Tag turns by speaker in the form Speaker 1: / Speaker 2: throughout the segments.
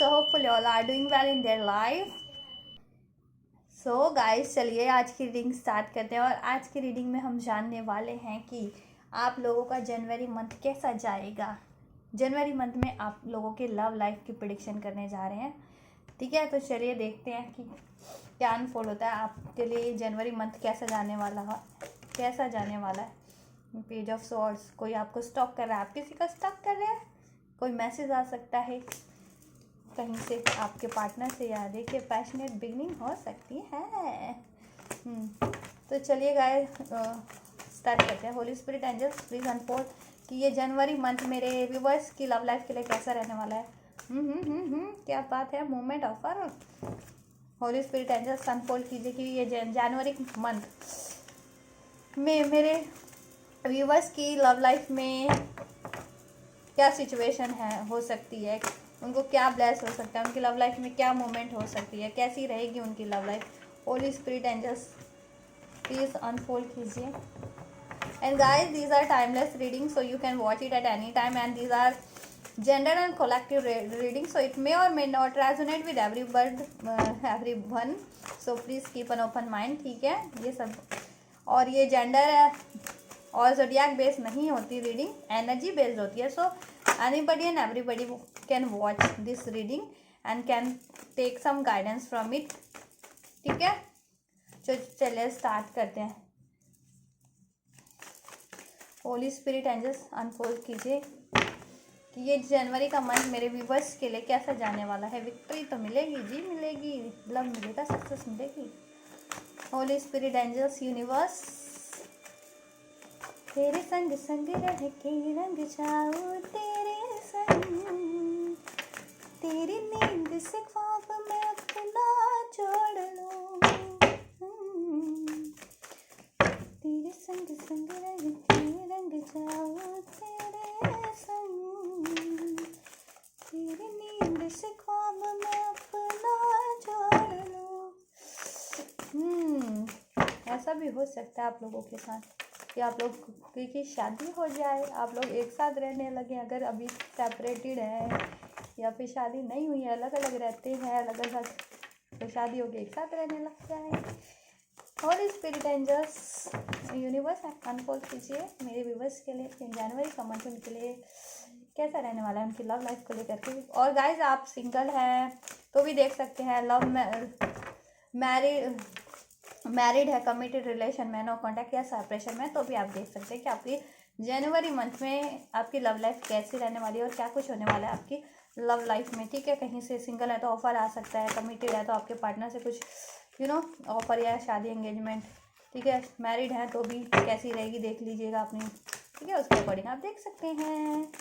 Speaker 1: So hopefully all are doing well in their life. So guys, चलिए आज की reading start करते हैं। और आज की रीडिंग में हम जानने वाले हैं कि आप लोगों का जनवरी मंथ कैसा जाएगा। जनवरी मंथ में आप लोगों के लव लाइफ की प्रेडिक्शन करने जा रहे हैं, ठीक है। तो चलिए देखते हैं कि क्या अनफोल्ड होता है आपके लिए। जनवरी मंथ कैसा जाने वाला है। पेज ऑफ सॉर्ड्स, कोई आपको स्टॉक कर रहा है, आप किसी का स्टॉक कर रहे हैं, कोई मैसेज आ सकता है कहीं से आपके पार्टनर से, या देखिए पैशनेट बिगनिंग हो सकती है। तो चलिए गाइस स्टार्ट करते हैं। Holy spirit angels please unfold कि ये जनवरी मंथ मेरे व्यूवर्स की लव लाइफ के लिए कैसा रहने वाला है। क्या बात है, movement offer. Holy spirit angels unfold कीजिए कि ये जनवरी मंथ में मेरे व्यूवर्स की लव लाइफ में क्या सिचुएशन हो सकती है, उनको क्या ब्लेस हो सकता है, उनकी लव लाइफ में क्या मोमेंट हो सकती है, कैसी रहेगी उनकी love life. Holy spirit angels please unfold कीजिए। And guys, these are timeless reading, so you can watch it at any time, and these are gender and collective reading, so it may or may not resonate with everyone, so please keep an open mind, ठीक है। ये सब, और ये gender और zodiac based नहीं होती reading, energy based होती है। सो anybody and everybody can watch this reading and can take some guidance from it, ठीक है। तो चलिए स्टार्ट करते हैं। होली स्पिरिट एंजल्स अनफोल्ड कीजिए कि ये जनवरी का मंथ मेरे व्यूवर्स के लिए कैसा जाने वाला है। विक्ट्री तो मिलेगी जी, मिलेगी, लव मिलेगा, सक्सेस मिलेगी। होली स्पिरिट एंजल्स यूनिवर्स, तेरे संग संग रह के रंग जाऊं तेरे संग, तेरी नींद से ख्वाब मैं अपना जोड़ लूं, तेरे संग संग रह के रंग जाऊं तेरे संग, तेरी नींद से ख्वाब मैं अपना जोड़ लूं। ऐसा भी हो सकता है आप लोगों के साथ कि आप लोग की शादी हो जाए, आप लोग एक साथ रहने लगे, अगर अभी सेपरेटेड है या फिर शादी नहीं हुई है, अलग अलग रहते हैं, अलग अलग, तो शादी होकर एक साथ रहने लग जाए। Holy spirit angels universe unfold कीजिए मेरे व्यूवर्स के लिए जनवरी का मंथ उनके लिए कैसा रहने वाला है, उनकी लव लाइफ को लेकर के। और गाइज, आप सिंगल हैं तो भी देख सकते हैं, मैरिड है, कमिटेड रिलेशन में, नो कॉन्टैक्ट या सेपरेशन में, तो भी आप देख सकते हैं कि आपकी जनवरी मंथ में आपकी लव लाइफ कैसी रहने वाली है और क्या कुछ होने वाला है आपकी लव लाइफ में, ठीक है। कहीं से सिंगल है तो ऑफर आ सकता है, कमिटेड है तो आपके पार्टनर से कुछ ऑफर या शादी एंगेजमेंट, ठीक है। मैरिड है तो भी कैसी रहेगी देख लीजिएगा अपनी, ठीक है, उसके अकॉर्डिंग आप देख सकते हैं।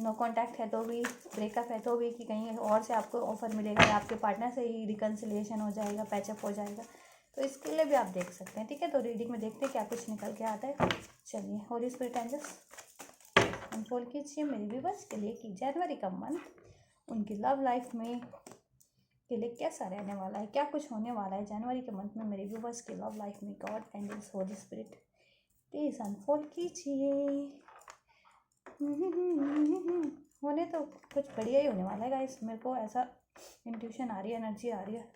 Speaker 1: नो कॉन्टैक्ट है तो भी, ब्रेकअप है तो भी, कि कहीं और से आपको ऑफर मिलेगा या आपके पार्टनर से ही रिकन्सिलिएशन हो जाएगा, पैचअप हो जाएगा, तो इसके लिए भी आप देख सकते हैं, ठीक है। तो रीडिंग में देखते हैं क्या कुछ निकल के आता है। चलिए होली स्पिरिट एंजल्स अनफोल्ड कीजिए मेरे व्यूवर्स के लिए कि जनवरी का मंथ उनकी लव लाइफ में के लिए कैसा रहने वाला है, क्या कुछ होने वाला है जनवरी के मंथ में मेरे व्यूवर्स की लव लाइफ में। God angels holy spirit please unfold कीजिए। होने तो कुछ बढ़िया ही होने वाला है गाइस, मेरे को ऐसा इंट्यूशन आ रही है, एनर्जी आ रही है।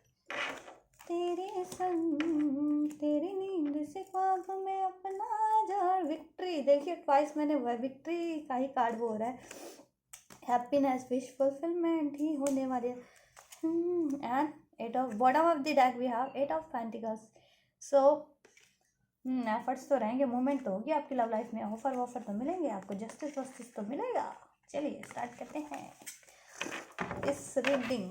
Speaker 1: तेरे संग तेरी नींद से ख्वाब में अपना जार, विक्ट्री, देखिए ट्वाइस मैंने विक्ट्री का ही कार्ड हो रहा है, हैप्पीनेस, विश फुलफिलमेंट ही होने वाली है। And eight of bottom of the deck we have eight of pentacles. So efforts तो रहेंगे, मूवमेंट तो होगी आपकी लव लाइफ में, ऑफर तो मिलेंगे आपको, जस्टिस वस्टिस तो मिलेगा। चलिए स्टार्ट करते हैं इस रीडिंग।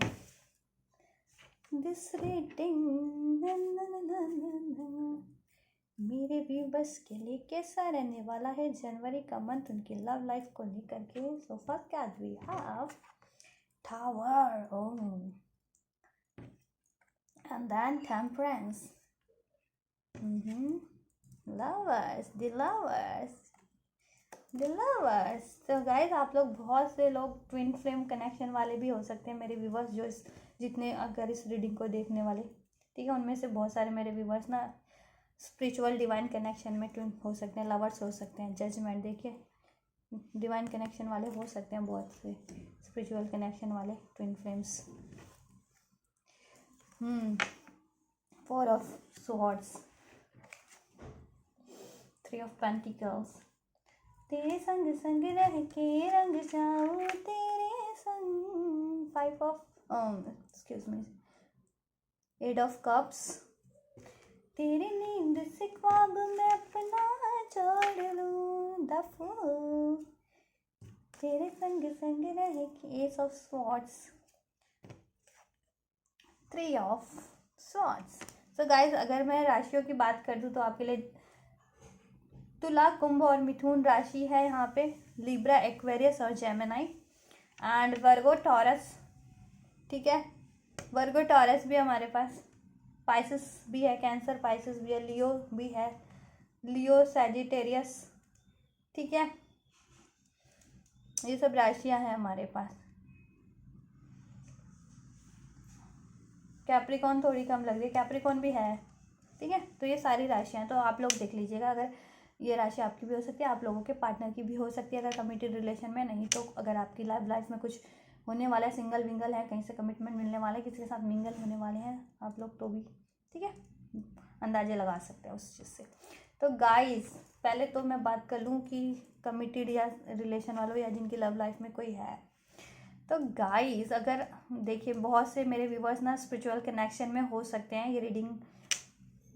Speaker 1: मेरे व्यूवर्स के लिए कैसा रहने वाला है जनवरी का मंथ उनकी लव लाइफ को लेकर के। So first card we have tower, and then temperance, lovers, the lovers. तो गाइस, आप लोग, बहुत से लोग ट्विन फ्लेम कनेक्शन वाले भी हो सकते हैं मेरे व्यूवर्स, जो जितने अगर इस रीडिंग को देखने वाले, ठीक है, उनमें से बहुत सारे मेरे व्यूवर्स ना स्पिरिचुअल डिवाइन कनेक्शन में ट्विन हो सकते हैं, लवर्स हो सकते हैं। जजमेंट देखिए, डिवाइन कनेक्शन वाले हो सकते हैं, बहुत से स्पिरिचुअल कनेक्शन वाले twin flames. 4 of swords, 3 of pentacles. तेरे संग संग रह के रंग जाऊं तेरे संग। 5 of excuse me, 8 of cups. तेरी नींद से ख्वाब मैं अपना छोड़ लूं द फूल, तेरे संग संग रह के। S of swords, 3 of swords. So guys, अगर मैं राशियों की बात कर दूं तो आपके लिए तुला, कुंभ और मिथुन राशि है यहाँ पे, लिब्रा, एक्वेरियस और जेमिनी, एंड वर्गो, टॉरस। ठीक है, वर्गो टॉरस भी हमारे पास, पाइसेस भी है, कैंसर पाइसेस भी है, लियो भी है, लियो सैजिटेरियस। ठीक है, ये सब राशियां हैं हमारे पास। कैप्रिकॉन थोड़ी कम लग रही है, कैप्रिकॉन भी है। ठीक है, तो ये सारी राशियां, तो आप लोग देख लीजिएगा, अगर ये राशि आपकी भी हो सकती है, आप लोगों के पार्टनर की भी हो सकती है, अगर कमिटेड रिलेशन में नहीं तो अगर आपकी लाइफ में कुछ होने वाला है, सिंगल विंगल है, कहीं से कमिटमेंट मिलने वाला है, किसी के साथ मिंगल होने वाले हैं आप लोग, तो भी ठीक है, अंदाजे लगा सकते हैं उस चीज़ से। तो गाइस, पहले तो मैं बात कर लूँ कि कमिटेड या रिलेशन वालों या जिनकी लव लाइफ में कोई है, तो गाइस अगर देखिए, बहुत से मेरे व्यूवर्स ना स्पिरिचुअल कनेक्शन में हो सकते हैं, ये रीडिंग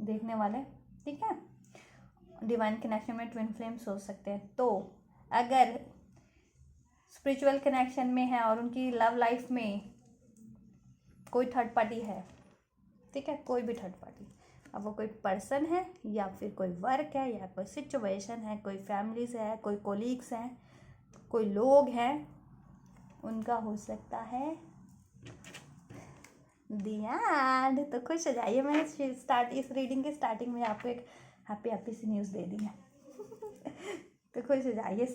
Speaker 1: देखने वाले, ठीक है, डिवाइन कनेक्शन में ट्विन फ्लेम्स हो सकते हैं। तो अगर स्पिरिचुअल कनेक्शन में है और उनकी लव लाइफ में कोई थर्ड पार्टी है, ठीक है, कोई भी थर्ड पार्टी, अब वो कोई पर्सन है या फिर कोई वर्क है या कोई सिचुएशन है, कोई फैमिलीज है, कोई कोलीग्स हैं, कोई लोग हैं, उनका हो सकता है ध्यान। तो खुश हो जाइए, मैंने इस रीडिंग के स्टार्टिंग में आपको एक हैप्पी सी न्यूज़ दे दी है। तो खुश हो जाइए,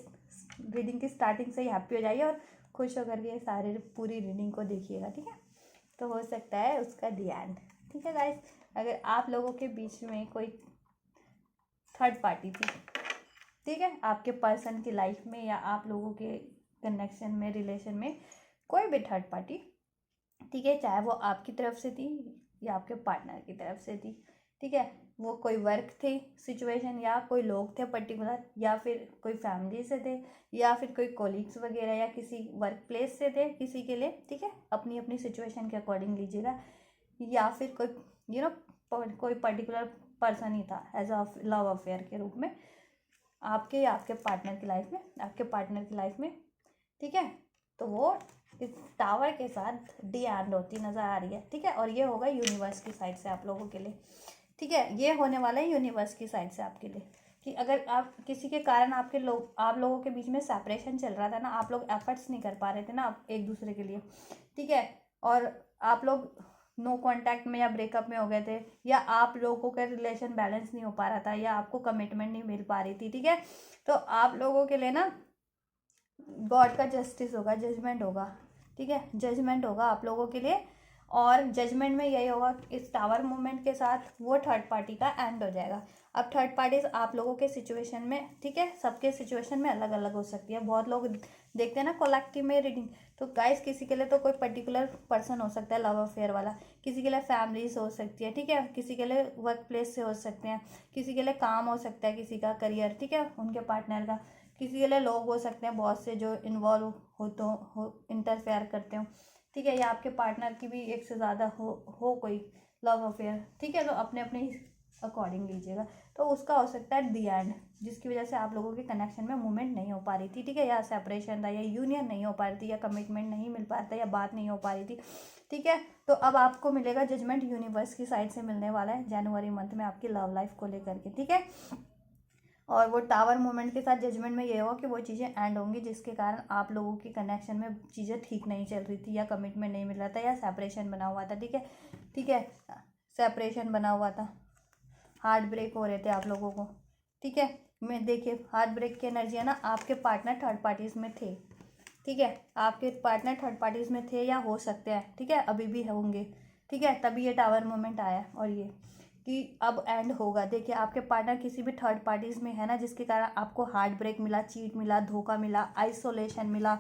Speaker 1: रीडिंग की स्टार्टिंग से ही हैप्पी हो जाइए और खुश होकर के सारे पूरी रीडिंग को देखिएगा, ठीक है। तो हो सकता है उसका ध्यान, ठीक है गाइस। अगर आप लोगों के बीच में कोई थर्ड पार्टी थी, ठीक है, आपके पर्सन की लाइफ में या आप लोगों के कनेक्शन में, रिलेशन में कोई भी थर्ड पार्टी, ठीक है, चाहे वो आपकी तरफ से थी या आपके पार्टनर की तरफ से थी, ठीक है, वो कोई वर्क थे सिचुएशन या कोई लोग थे पर्टिकुलर, या फिर कोई फैमिली से थे, या फिर कोई कोलीग्स वगैरह या किसी वर्क प्लेस से थे किसी के लिए, ठीक है, अपनी अपनी सिचुएशन के अकॉर्डिंग लीजिएगा, या फिर कोई कोई पर्टिकुलर पर्सन ही था एज अ लव अफेयर के रूप में आपके या आपके पार्टनर की लाइफ में, आपके पार्टनर की लाइफ में, ठीक है। तो वो इस टावर के साथ डी एंड होती नज़र आ रही है, ठीक है, और ये होगा यूनिवर्स की साइड से आप लोगों के लिए, ठीक है, ये होने वाला है यूनिवर्स की साइड से आपके लिए, कि अगर आप किसी के कारण आप लोगों के बीच में सेपरेशन चल रहा था ना, आप लोग एफर्ट्स नहीं कर पा रहे थे ना एक दूसरे के लिए, ठीक है, और आप लोग नो कांटेक्ट में या ब्रेकअप में हो गए थे, या आप लोगों का रिलेशन बैलेंस नहीं हो पा रहा था, या आपको कमिटमेंट नहीं मिल पा रही थी, ठीक है, तो आप लोगों के लिए ना गॉड का जस्टिस होगा, जजमेंट होगा, ठीक है, जजमेंट होगा आप लोगों के लिए, और जजमेंट में यही होगा, इस टावर मूवमेंट के साथ वो थर्ड पार्टी का एंड हो जाएगा। अब थर्ड पार्टीज आप लोगों के सिचुएशन में, ठीक है, सबके सिचुएशन में अलग अलग हो सकती है, बहुत लोग देखते हैं ना कलेक्टिव में रीडिंग, तो गाइस किसी के लिए तो कोई पर्टिकुलर पर्सन हो सकता है लव अफेयर वाला, किसी के लिए फैमिलीज हो सकती है, ठीक है, किसी के लिए वर्क प्लेस से हो सकते हैं, किसी के लिए काम हो सकता है, किसी का करियर, ठीक है, उनके पार्टनर का, किसी के लिए लोग हो सकते हैं बहुत से जो इन्वॉल्व हो इंटरफेयर करते हो, ठीक है, या आपके पार्टनर की भी एक से ज़्यादा हो कोई लव अफेयर, ठीक है, तो अपने अपने अकॉर्डिंग लीजिएगा। तो उसका हो सकता है दी एंड, जिसकी वजह से आप लोगों के कनेक्शन में मूवमेंट नहीं हो पा रही थी, ठीक है, या सेपरेशन था, या यूनियन नहीं हो पा रही थी, या कमिटमेंट नहीं मिल पा रहा था, या बात नहीं हो पा रही थी, ठीक है। तो अब आपको मिलेगा जजमेंट, यूनिवर्स की साइड से मिलने वाला है जनवरी मंथ में आपकी लव लाइफ को लेकर के, ठीक है। और वो टावर मूवमेंट के साथ जजमेंट में ये होगा कि वो चीज़ें एंड होंगी जिसके कारण आप लोगों के कनेक्शन में चीज़ें ठीक नहीं चल रही थी, या कमिटमेंट नहीं मिल रहा था, या सेपरेशन बना हुआ था, ठीक है, ठीक है, सेपरेशन बना हुआ था, हार्ट ब्रेक हो रहे थे आप लोगों को, ठीक है। मैं देखिए, हार्ट ब्रेक की एनर्जी है ना, आपके पार्टनर थर्ड पार्टीज में थे, ठीक है, आपके पार्टनर थर्ड पार्टीज में थे या हो सकते हैं, ठीक है, अभी भी होंगे, ठीक है, तभी ये टावर मूवमेंट आया, और ये कि अब एंड होगा। देखिए आपके पार्टनर किसी भी थर्ड पार्टीज में है ना, जिसके कारण आपको हार्ट ब्रेक मिला, चीट मिला, धोखा मिला, आइसोलेशन मिला,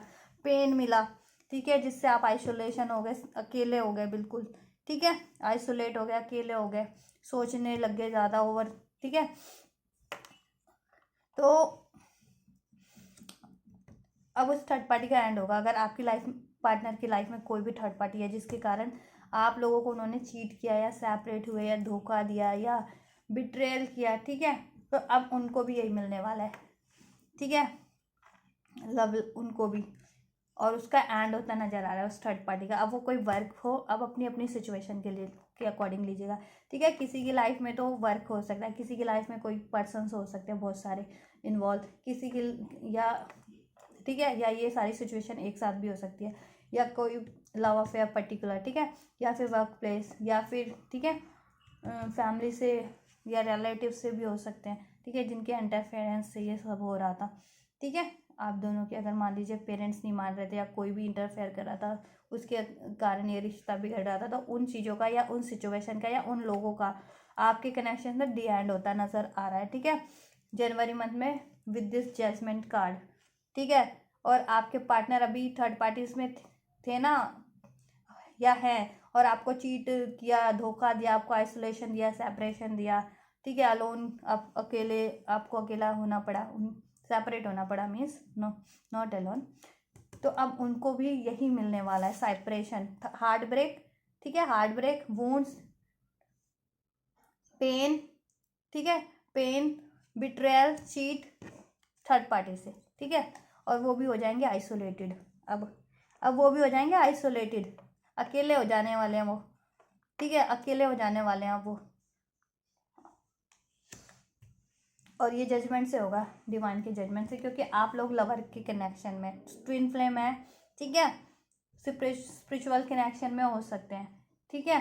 Speaker 1: पेन मिला, ठीक है, जिससे आप आइसोलेशन हो गए, अकेले हो गए बिल्कुल, ठीक है, आइसोलेट हो गए, अकेले हो गए, सोचने लग गए ज़्यादा ओवर, ठीक है। तो अब उस थर्ड पार्टी का एंड होगा। अगर आपकी लाइफ पार्टनर की लाइफ में कोई भी थर्ड पार्टी है जिसके कारण आप लोगों को उन्होंने चीट किया या सेपरेट हुए या धोखा दिया या बिट्रेयल किया, ठीक है, तो अब उनको भी यही मिलने वाला है, ठीक है, लव उनको भी, और उसका एंड होता नजर आ रहा है उस थर्ड पार्टी का। अब वो कोई वर्क हो, अब अपनी अपनी सिचुएशन के लिए के अकॉर्डिंग लीजिएगा, ठीक है। किसी की लाइफ में तो वर्क हो सकता है, किसी की लाइफ में कोई पर्सन्स हो सकते हैं बहुत सारे इन्वॉल्व, किसी की या ठीक है, या ये सारी सिचुएशन एक साथ भी हो सकती है, या कोई लव अफेयर पर्टिकुलर, ठीक है, या फिर वर्क प्लेस, या फिर ठीक है फैमिली से या रिलेटिव से भी हो सकते हैं, ठीक है, जिनके इंटरफेरेंस से ये सब हो रहा था, ठीक है। आप दोनों के अगर मान लीजिए पेरेंट्स नहीं मान रहे थे या कोई भी इंटरफेयर कर रहा था, उसके कारण ये रिश्ता बिगड़ रहा था, तो उन चीज़ों का या उन सिचुएशन का या उन लोगों का आपके कनेक्शन में डी एंड होता नजर आ रहा है, ठीक है, जनवरी मंथ में विद दिस जजमेंट कार्ड, ठीक है। और आपके पार्टनर अभी थर्ड पार्टीज में थे ना, या है, और आपको चीट किया, धोखा दिया, आपको आइसोलेशन दिया, सेपरेशन दिया, ठीक है, अलोन, आप अकेले, आपको अकेला होना पड़ा, सेपरेट होना पड़ा, मीन्स नो नॉट अलोन। तो अब उनको भी यही मिलने वाला है, सेपरेशन, हार्ट ब्रेक, ठीक है, हार्ट ब्रेक, वुंड्स, पेन, ठीक है, pain, betrayal, cheat third party से, ठीक है, और वो भी हो जाएंगे आइसोलेटेड। अब वो भी हो जाएंगे आइसोलेटेड, अकेले हो जाने वाले हैं वो, ठीक है, अकेले हो जाने वाले हैं वो। और ये जजमेंट से होगा, डिवाइन के जजमेंट से, क्योंकि आप लोग लवर के कनेक्शन में, ट्विन फ्लेम है, ठीक है, स्पिरिचुअल कनेक्शन में हो सकते हैं, ठीक है।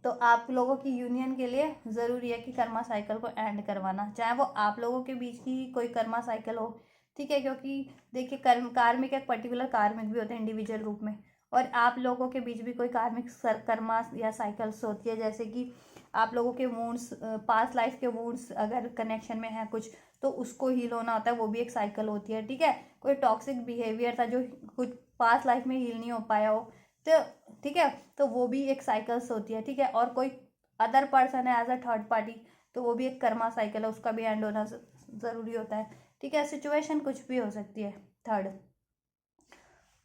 Speaker 1: तो आप लोगों की यूनियन के लिए ज़रूरी है कि कर्मा साइकिल को एंड करवाना, चाहे वो आप लोगों के बीच की कोई कर्मा साइकिल हो, ठीक है, क्योंकि देखिए कार्मिक एक पर्टिकुलर कार्मिक भी होते हैं इंडिविजुअल रूप में, और आप लोगों के बीच भी कोई कार्मिक कर्मा या साइकिल्स होती है, जैसे कि आप लोगों के वुंड्स, पास्ट लाइफ के वुंड्स अगर कनेक्शन में है कुछ, तो उसको हील होना होता है, वो भी एक साइकिल होती है, ठीक है। कोई टॉक्सिक बिहेवियर था जो कुछ पास्ट लाइफ में हील नहीं हो पाया हो, तो ठीक है, तो वो भी एक साइकिल्स होती है, ठीक है। और कोई अदर पर्सन है एज अ थर्ड पार्टी, तो वो भी एक कर्मा साइकिल है, उसका भी एंड होना ज़रूरी होता है, ठीक है। सिचुएशन कुछ भी हो सकती है थर्ड।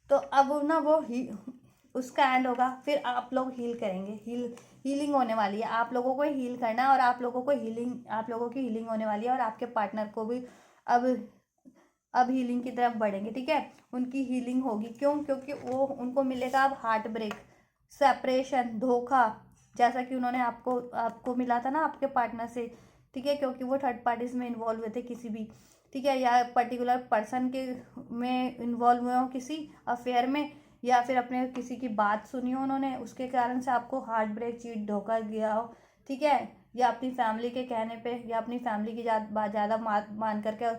Speaker 1: तो अब ना वो उसका एंड होगा, फिर आप लोग हील करेंगे, हीलिंग होने वाली है, आप लोगों को हील करना है, और आप लोगों की हीलिंग होने वाली है, और आपके पार्टनर को भी अब हीलिंग की तरफ बढ़ेंगे, ठीक है। उनकी हीलिंग होगी, क्यों? क्योंकि वो उनको मिलेगा अब हार्ट ब्रेक, सेपरेशन, धोखा, जैसा कि उन्होंने आपको मिला था ना आपके पार्टनर से, ठीक है, क्योंकि वो थर्ड पार्टीज में इन्वॉल्व हुए थे किसी भी, ठीक है, या पर्टिकुलर पर्सन के में इन्वॉल्व हुए हो किसी अफेयर में, या फिर अपने किसी की बात सुनी हो उन्होंने, उसके कारण से आपको हार्ट ब्रेक, चीट, धोखा दिया हो, ठीक है, या अपनी फैमिली के कहने पे, या अपनी फैमिली की ज़्यादा मान करके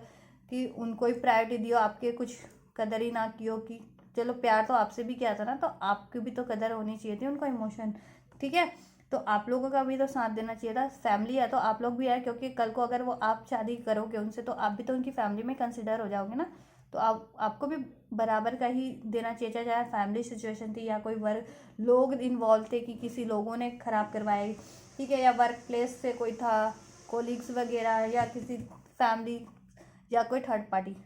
Speaker 1: कि उनको ही प्रायोरिटी दियो, आपके कुछ कदर ही ना कियो, कि चलो प्यार तो आपसे भी किया था ना, तो आपकी भी तो कदर होनी चाहिए थी उनको, इमोशन, ठीक है। तो आप लोगों का भी तो साथ देना चाहिए था, फैमिली है तो आप लोग भी है, क्योंकि कल को अगर वो आप शादी करोगे उनसे, तो आप भी तो उनकी फैमिली में कंसिडर हो जाओगे ना, तो आपको भी बराबर का ही देना चाहिए, चाहे फैमिली सिचुएशन थी या कोई वर्क लोग इन्वॉल्व थे कि किसी लोगों ने खराब करवाए, ठीक है, या वर्क प्लेस से कोई था, कोलीग्स वगैरह, या किसी फैमिली या कोई थर्ड पार्टी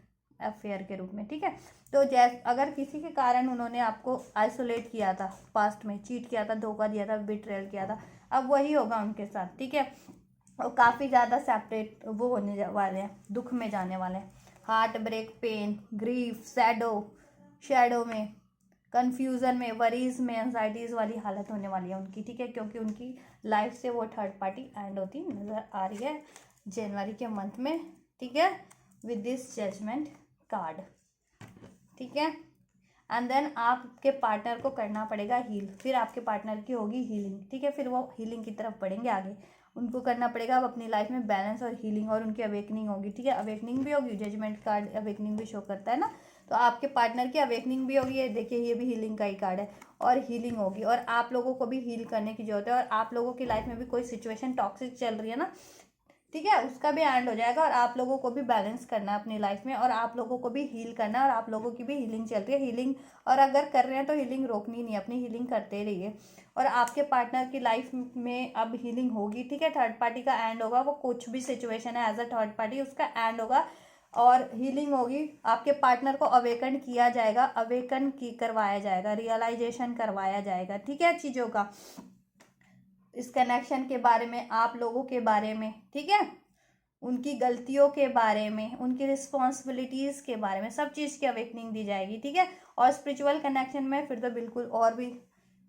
Speaker 1: अफेयर के रूप में, ठीक है। तो अगर किसी के कारण उन्होंने आपको आइसोलेट किया था, पास्ट में चीट किया था, धोखा दिया था, बिट्रेयल किया था, अब वही होगा उनके साथ, ठीक है। और काफ़ी ज़्यादा सेपरेट वो होने वाले हैं, दुख में जाने वाले हैं, heart break, pain, grief, shadow में, कन्फ्यूज़न में, वरीज में, एंजाइटीज़ वाली हालत होने वाली है उनकी, ठीक है, क्योंकि उनकी लाइफ से वो थर्ड पार्टी एंड होती नज़र आ रही है जनवरी के मंथ में, ठीक है, विद दिस जजमेंट कार्ड, ठीक है। एंड देन आपके पार्टनर को करना पड़ेगा हील, फिर आपके पार्टनर की होगी हीलिंग, ठीक है, फिर वो हीलिंग की तरफ बढ़ेंगे आगे, उनको करना पड़ेगा अब अपनी लाइफ में बैलेंस और हीलिंग, और उनकी अवेकनिंग होगी, ठीक है, अवेकनिंग भी होगी, जजमेंट कार्ड अवेकनिंग भी शो करता है ना, तो आपके पार्टनर की अवेकनिंग भी होगी। ये देखिए, ये भी हीलिंग का ही कार्ड है, और हीलिंग होगी, और आप लोगों को भी हील करने की जरूरत है। और आप लोगों की लाइफ में भी कोई सिचुएशन टॉक्सिक चल रही है ना, ठीक है, उसका भी एंड हो जाएगा, और आप लोगों को भी बैलेंस करना है अपनी लाइफ में, और आप लोगों को भी हील करना है, और आप लोगों की भी हीलिंग चल रही है। हीलिंग, और अगर कर रहे हैं तो हीलिंग रोकनी नहीं, अपनी हीलिंग करते रहिए। और आपके पार्टनर की लाइफ में अब हीलिंग होगी, ठीक है, थर्ड पार्टी का एंड होगा। वो कुछ भी सिचुएशन है एज अ थर्ड पार्टी, उसका एंड होगा और हीलिंग होगी। आपके पार्टनर को अवेकन किया जाएगा, अवेकन की करवाया जाएगा, रियलाइजेशन करवाया जाएगा, ठीक है, चीज़ों का, इस कनेक्शन के बारे में, आप लोगों के बारे में, ठीक है, उनकी गलतियों के बारे में, उनकी रिस्पॉन्सिबिलिटीज़ के बारे में, सब चीज़ की अवेकनिंग दी जाएगी, ठीक है। और स्पिरिचुअल कनेक्शन में फिर तो बिल्कुल और भी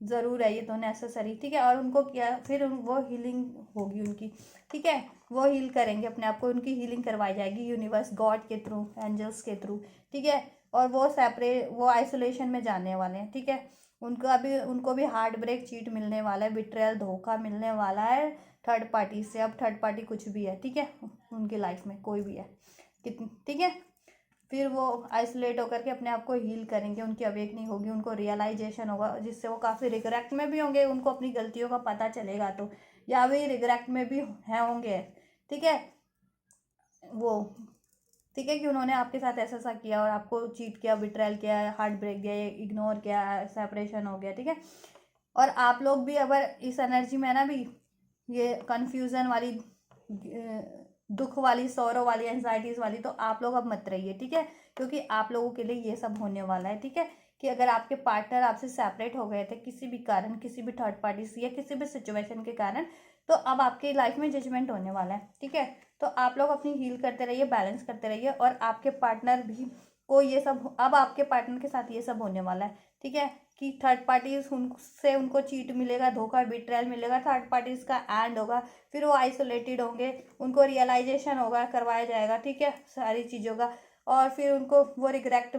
Speaker 1: ज़रूर है, ये तो नेसेसरी, ठीक है। और उनको क्या, फिर वो हीलिंग होगी उनकी, ठीक है, वो हील करेंगे अपने आप को, उनकी हीलिंग करवाई जाएगी यूनिवर्स, गॉड के थ्रू, एंजल्स के थ्रू, ठीक है। और वो सेपरेट, वो आइसोलेशन में जाने वाले हैं, ठीक है। उनको भी हार्ट ब्रेक, चीट मिलने वाला है, बिट्रेयल, धोखा मिलने वाला है थर्ड पार्टी से। अब थर्ड पार्टी कुछ भी है, ठीक है, उनकी लाइफ में कोई भी है, ठीक है। फिर वो आइसोलेट होकर के अपने आप को हील करेंगे, उनकी अवेकनिंग होगी, उनको रियलाइजेशन होगा, जिससे वो काफ़ी रिग्रेट में भी होंगे, उनको अपनी गलतियों का पता चलेगा तो, या वे रिग्रेट में भी हैं होंगे, ठीक है, वो, ठीक है, कि उन्होंने आपके साथ ऐसा ऐसा किया और आपको चीट किया, बिट्रेयल किया, हार्ट ब्रेक दिया, इग्नोर किया, सेपरेशन हो गया, ठीक है। और आप लोग भी अगर इस एनर्जी में ना भी, ये कन्फ्यूज़न वाली, दुख वाली, सौरो वाली, एंजाइटीज़ वाली, तो आप लोग अब मत रहिए, ठीक है, क्योंकि आप लोगों के लिए ये सब होने वाला है, ठीक है। कि अगर आपके पार्टनर आपसे सेपरेट हो गए थे किसी भी कारण, किसी भी थर्ड पार्टी से या किसी भी सिचुएशन के कारण, तो अब आपकी लाइफ में जजमेंट होने वाला है, ठीक है। तो आप लोग अपनी हील करते रहिए, बैलेंस करते रहिए, और आपके पार्टनर भी को ये सब, अब आपके पार्टनर के साथ ये सब होने वाला है, ठीक है, कि थर्ड पार्टीज उनसे, उनको चीट मिलेगा, धोखा, बिट्रेयल मिलेगा, थर्ड पार्टीज का एंड होगा, फिर वो आइसोलेटेड होंगे, उनको रियलाइजेशन होगा, करवाया जाएगा, ठीक है, सारी चीज़ों का। और फिर उनको वो रिग्रेक्ट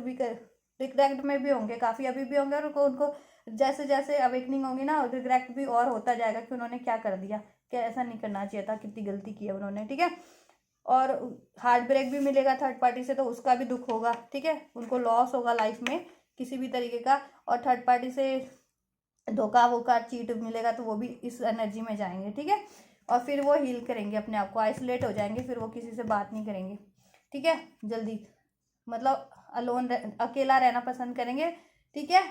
Speaker 1: में भी होंगे काफ़ी, अभी भी होंगे, और उनको जैसे जैसे अवेकनिंग होगी ना, रिग्रेक्ट भी और होता जाएगा कि उन्होंने क्या कर दिया, क्या ऐसा नहीं करना चाहिए था, कितनी गलती की है उन्होंने, ठीक है। और हार्ट ब्रेक भी मिलेगा थर्ड पार्टी से, तो उसका भी दुख होगा, ठीक है, उनको लॉस होगा लाइफ में किसी भी तरीके का। और थर्ड पार्टी से धोखा वोखा, चीट मिलेगा, तो वो भी इस एनर्जी में जाएंगे, ठीक है। और फिर वो हील करेंगे अपने आप को, आइसोलेट हो जाएंगे, फिर वो किसी से बात नहीं करेंगे, ठीक है, जल्दी, मतलब अकेला रहना पसंद करेंगे, ठीक है,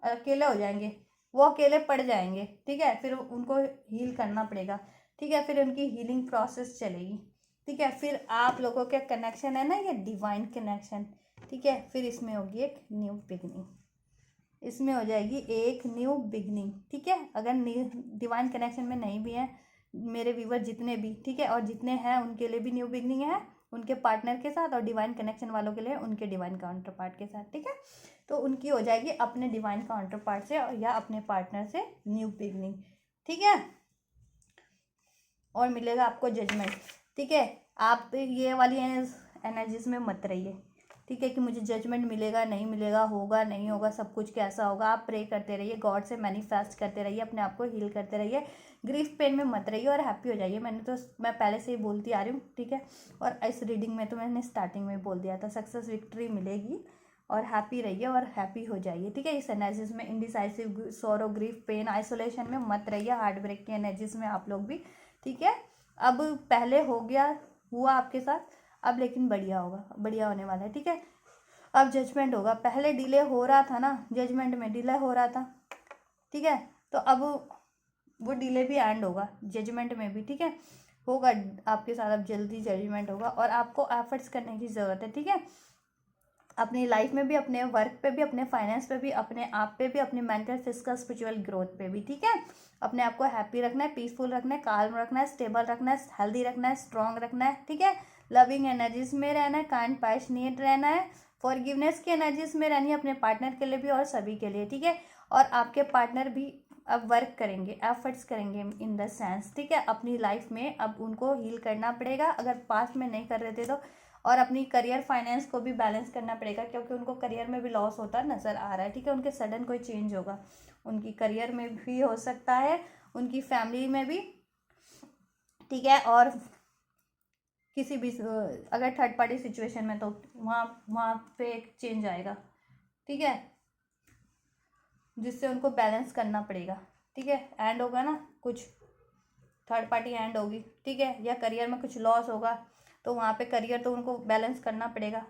Speaker 1: अकेले हो जाएंगे, वो अकेले पड़ जाएंगे, ठीक है, फिर उनको हील करना पड़ेगा, ठीक है, फिर उनकी हीलिंग प्रोसेस चलेगी, ठीक है। फिर आप लोगों के कनेक्शन है ना, ये डिवाइन कनेक्शन, ठीक है, फिर इसमें होगी एक न्यू बिगनिंग, इसमें हो जाएगी एक न्यू बिगनिंग, ठीक है। अगर डिवाइन कनेक्शन में नहीं भी है मेरे व्यूवर जितने भी, ठीक है, और जितने हैं उनके लिए भी न्यू बिगनिंग है, उनके पार्टनर के साथ, और डिवाइन कनेक्शन वालों के लिए उनके डिवाइन काउंटर पार्ट के साथ, ठीक है। तो उनकी हो जाएगी अपने डिवाइन काउंटर पार्ट से या अपने पार्टनर से न्यू बिगनिंग, ठीक है। और मिलेगा आपको जजमेंट, ठीक है। आप ये वाली एनर्जीज में मत रहिए, ठीक है, कि मुझे जजमेंट मिलेगा नहीं मिलेगा, होगा नहीं होगा, सब कुछ कैसा होगा। आप प्रे करते रहिए, गॉड से मैनिफेस्ट करते रहिए, अपने आप को हील करते रहिए, ग्रीफ पेन में मत रहिए, और हैप्पी हो जाइए। मैं पहले से ही बोलती आ रही हूँ, ठीक है। और इस रीडिंग में तो मैंने स्टार्टिंग में बोल दिया था, सक्सेस विक्ट्री मिलेगी, और हैप्पी रहिए और हैप्पी हो जाइए, ठीक है। इस एनर्जीज में, इंडिसाइसिव, सोरो, ग्रीफ, पेन, आइसोलेशन में मत रहिए, हार्ट ब्रेक की एनर्जीज में आप लोग भी, ठीक है। अब पहले हो गया, हुआ आपके साथ, अब लेकिन बढ़िया होगा, बढ़िया होने वाला है, ठीक है। अब जजमेंट होगा, पहले डिले हो रहा था ना, जजमेंट में डिले हो रहा था, ठीक है, तो अब वो डिले भी एंड होगा जजमेंट में भी, ठीक है, होगा आपके साथ, अब जल्दी जजमेंट होगा। और आपको एफर्ट्स करने की ज़रूरत है, ठीक है, अपनी लाइफ में भी, अपने वर्क पे भी, अपने फाइनेंस पे भी, अपने आप पे भी, अपनी मेंटल, फिजिकल, स्पिरिचुअल ग्रोथ पे भी, ठीक है। अपने आप को हैप्पी रखना है, पीसफुल रखना है, काल्म रखना है, स्टेबल रखना है, हेल्दी रखना है, स्ट्रांग रखना है, ठीक है। लविंग एनर्जीज में रहना है, काइंड पैशनेट रहना है, फॉरगिवनेस की एनर्जीज में रहनी है, अपने पार्टनर के लिए भी और सभी के लिए, ठीक है। और आपके पार्टनर भी अब वर्क करेंगे, एफर्ट्स करेंगे इन द सेंस, ठीक है, अपनी लाइफ में अब उनको हील करना पड़ेगा, अगर पास्ट में नहीं कर रहे थे तो। और अपनी करियर, फाइनेंस को भी बैलेंस करना पड़ेगा, क्योंकि उनको करियर में भी लॉस होता नज़र आ रहा है, ठीक है। उनके सडन कोई चेंज होगा, उनकी करियर में भी हो सकता है, उनकी फैमिली में भी, ठीक है। और किसी भी अगर थर्ड पार्टी सिचुएशन में, तो वहाँ वहाँ पे एक चेंज आएगा, ठीक है, जिससे उनको बैलेंस करना पड़ेगा, ठीक है। एंड होगा ना, कुछ थर्ड पार्टी एंड होगी, ठीक है, या करियर में कुछ लॉस होगा, तो वहाँ पे करियर तो उनको बैलेंस करना पड़ेगा,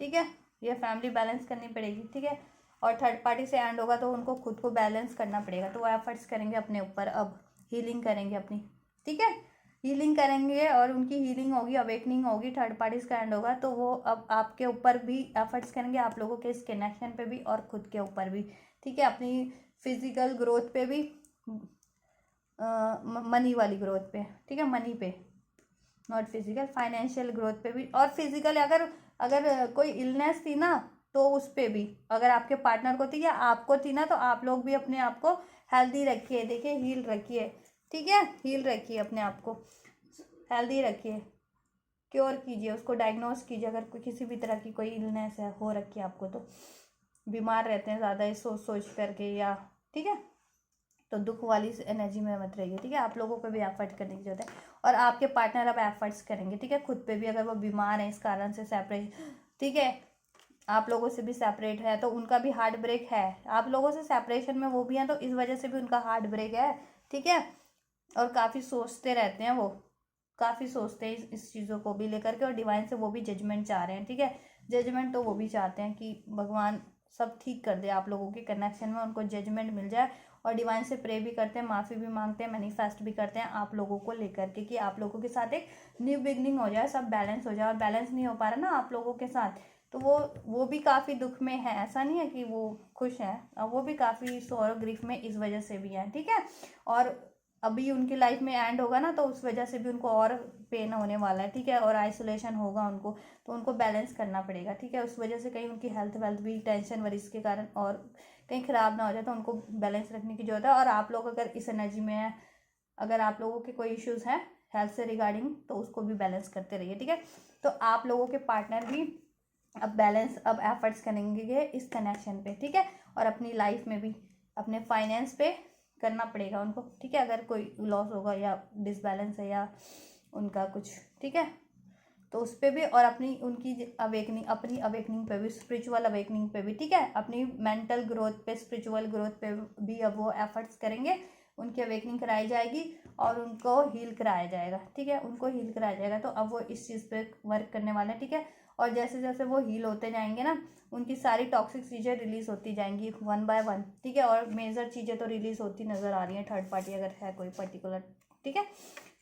Speaker 1: ठीक है, या फैमिली बैलेंस करनी पड़ेगी, ठीक है। और थर्ड पार्टी से एंड होगा तो उनको खुद को बैलेंस करना पड़ेगा, तो वो एफर्ट्स करेंगे अपने ऊपर, अब हीलिंग करेंगे अपनी, ठीक है, हीलिंग करेंगे और उनकी हीलिंग होगी, अवेकनिंग होगी, थर्ड पार्टीज का एंड होगा, तो वो अब आपके ऊपर भी एफर्ट्स करेंगे, आप लोगों के इस कनेक्शन पे भी और खुद के ऊपर भी, ठीक है, अपनी फिजिकल ग्रोथ पे भी, मनी वाली ग्रोथ पे, ठीक है, मनी पे, नॉट फिजिकल, फाइनेंशियल ग्रोथ पे भी, और फिजिकल अगर अगर कोई इलनेस थी ना तो उस पे भी, अगर आपके पार्टनर को थी या आपको थी ना, तो आप लोग भी अपने आप को हेल्दी रखिए, देखिए हील रखिए, ठीक है, हील रखिए, अपने आप को हेल्दी रखिए, क्योर कीजिए, उसको डायग्नोस कीजिए, अगर कोई किसी भी तरह की कोई इलनेस है हो रखी है आपको, तो बीमार रहते हैं ज़्यादा इस सोच सोच करके, या ठीक है, तो दुख वाली एनर्जी में मत रहिए, ठीक है, आप लोगों को भी एफर्ट करने की जरूरत है, और आपके पार्टनर अब एफर्ट्स करेंगे, ठीक है, खुद पे भी, अगर वो बीमार है इस कारण से सेपरेट, ठीक है, आप लोगों से भी सेपरेट है, तो उनका भी हार्ट ब्रेक है, आप लोगों से सेपरेशन में वो भी हैं, तो इस वजह से भी उनका हार्ट ब्रेक है, ठीक है, और काफ़ी सोचते रहते हैं वो, काफ़ी सोचते हैं इस चीज़ों को भी लेकर के, और डिवाइन से वो भी जजमेंट चाह रहे हैं, ठीक है, जजमेंट तो वो भी चाहते हैं कि भगवान सब ठीक कर दे, आप लोगों के कनेक्शन में उनको जजमेंट मिल जाए, और डिवाइन से प्रे भी करते हैं, माफ़ी भी मांगते हैं, मैनिफेस्ट भी करते हैं आप लोगों को लेकर के, कि आप लोगों के साथ एक न्यू बिगनिंग हो जाए, सब बैलेंस हो जाए, और बैलेंस नहीं हो पा रहा ना आप लोगों के साथ, तो वो भी काफ़ी दुख में है, ऐसा नहीं है कि वो खुश हैं, वो भी काफ़ी सौर ग्रीफ में इस वजह से भी हैं, ठीक है, और अभी उनकी लाइफ में एंड होगा ना, तो उस वजह से भी उनको और पेन होने वाला है, ठीक है, और आइसोलेशन होगा उनको, तो उनको बैलेंस करना पड़ेगा, ठीक है, उस वजह से कहीं उनकी हेल्थ वेल्थ भी टेंशन वरीज के कारण और कहीं ख़राब ना हो जाए, तो उनको बैलेंस रखने की जरूरत है, और आप लोग अगर इस एनर्जी में है, अगर आप लोगों के कोई इश्यूज़ हैं हेल्थ से रिगार्डिंग, तो उसको भी बैलेंस करते रहिए, ठीक है, तो आप लोगों के पार्टनर भी अब एफर्ट्स करेंगे इस कनेक्शन पे, ठीक है, और अपनी लाइफ में भी अपने फाइनेंस पे करना पड़ेगा उनको, ठीक है, अगर कोई लॉस होगा या डिसबैलेंस है या उनका कुछ, ठीक है, तो उस पर भी, और अपनी उनकी अवेकनिंग, अपनी अवेकनिंग पे भी, स्पिरिचुअल अवेकनिंग पे भी, ठीक है, अपनी मेंटल ग्रोथ पे, स्पिरिचुअल ग्रोथ पे भी अब वो एफर्ट्स करेंगे, उनकी अवेकनिंग कराई जाएगी और उनको हील कराया जाएगा, ठीक है, उनको हील कराया जाएगा, तो अब वो इस चीज़ पे वर्क करने वाले हैं, ठीक है, और जैसे जैसे वो हील होते जाएंगे ना, उनकी सारी टॉक्सिक चीज़ें रिलीज होती जाएंगी वन बाय वन, ठीक है, और मेजर चीज़ें तो रिलीज होती नज़र आ रही हैं, थर्ड पार्टी अगर है कोई पर्टिकुलर, ठीक है,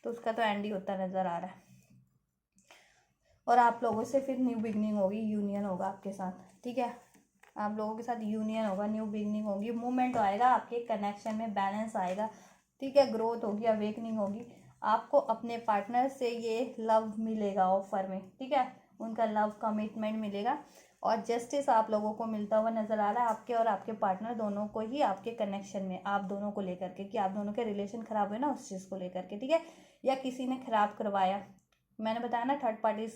Speaker 1: तो उसका तो एंड ही होता नज़र आ रहा है, और आप लोगों से फिर न्यू बिगनिंग होगी, यूनियन होगा आपके साथ, ठीक है, आप लोगों के साथ यूनियन होगा, न्यू बिगनिंग होगी, मूवमेंट आएगा आपके कनेक्शन में, बैलेंस आएगा, ठीक है, ग्रोथ होगी, अवेकनिंग होगी, आपको अपने पार्टनर से ये लव मिलेगा ऑफर में, ठीक है, उनका लव कमिटमेंट मिलेगा, और जस्टिस आप लोगों को मिलता हुआ नजर आ रहा है, आपके और आपके पार्टनर दोनों को ही, आपके कनेक्शन में, आप दोनों को लेकर के, कि आप दोनों के रिलेशन खराब हुए ना उस चीज़ को लेकर के, ठीक है, या किसी ने खराब करवाया, मैंने बताया ना थर्ड पार्टी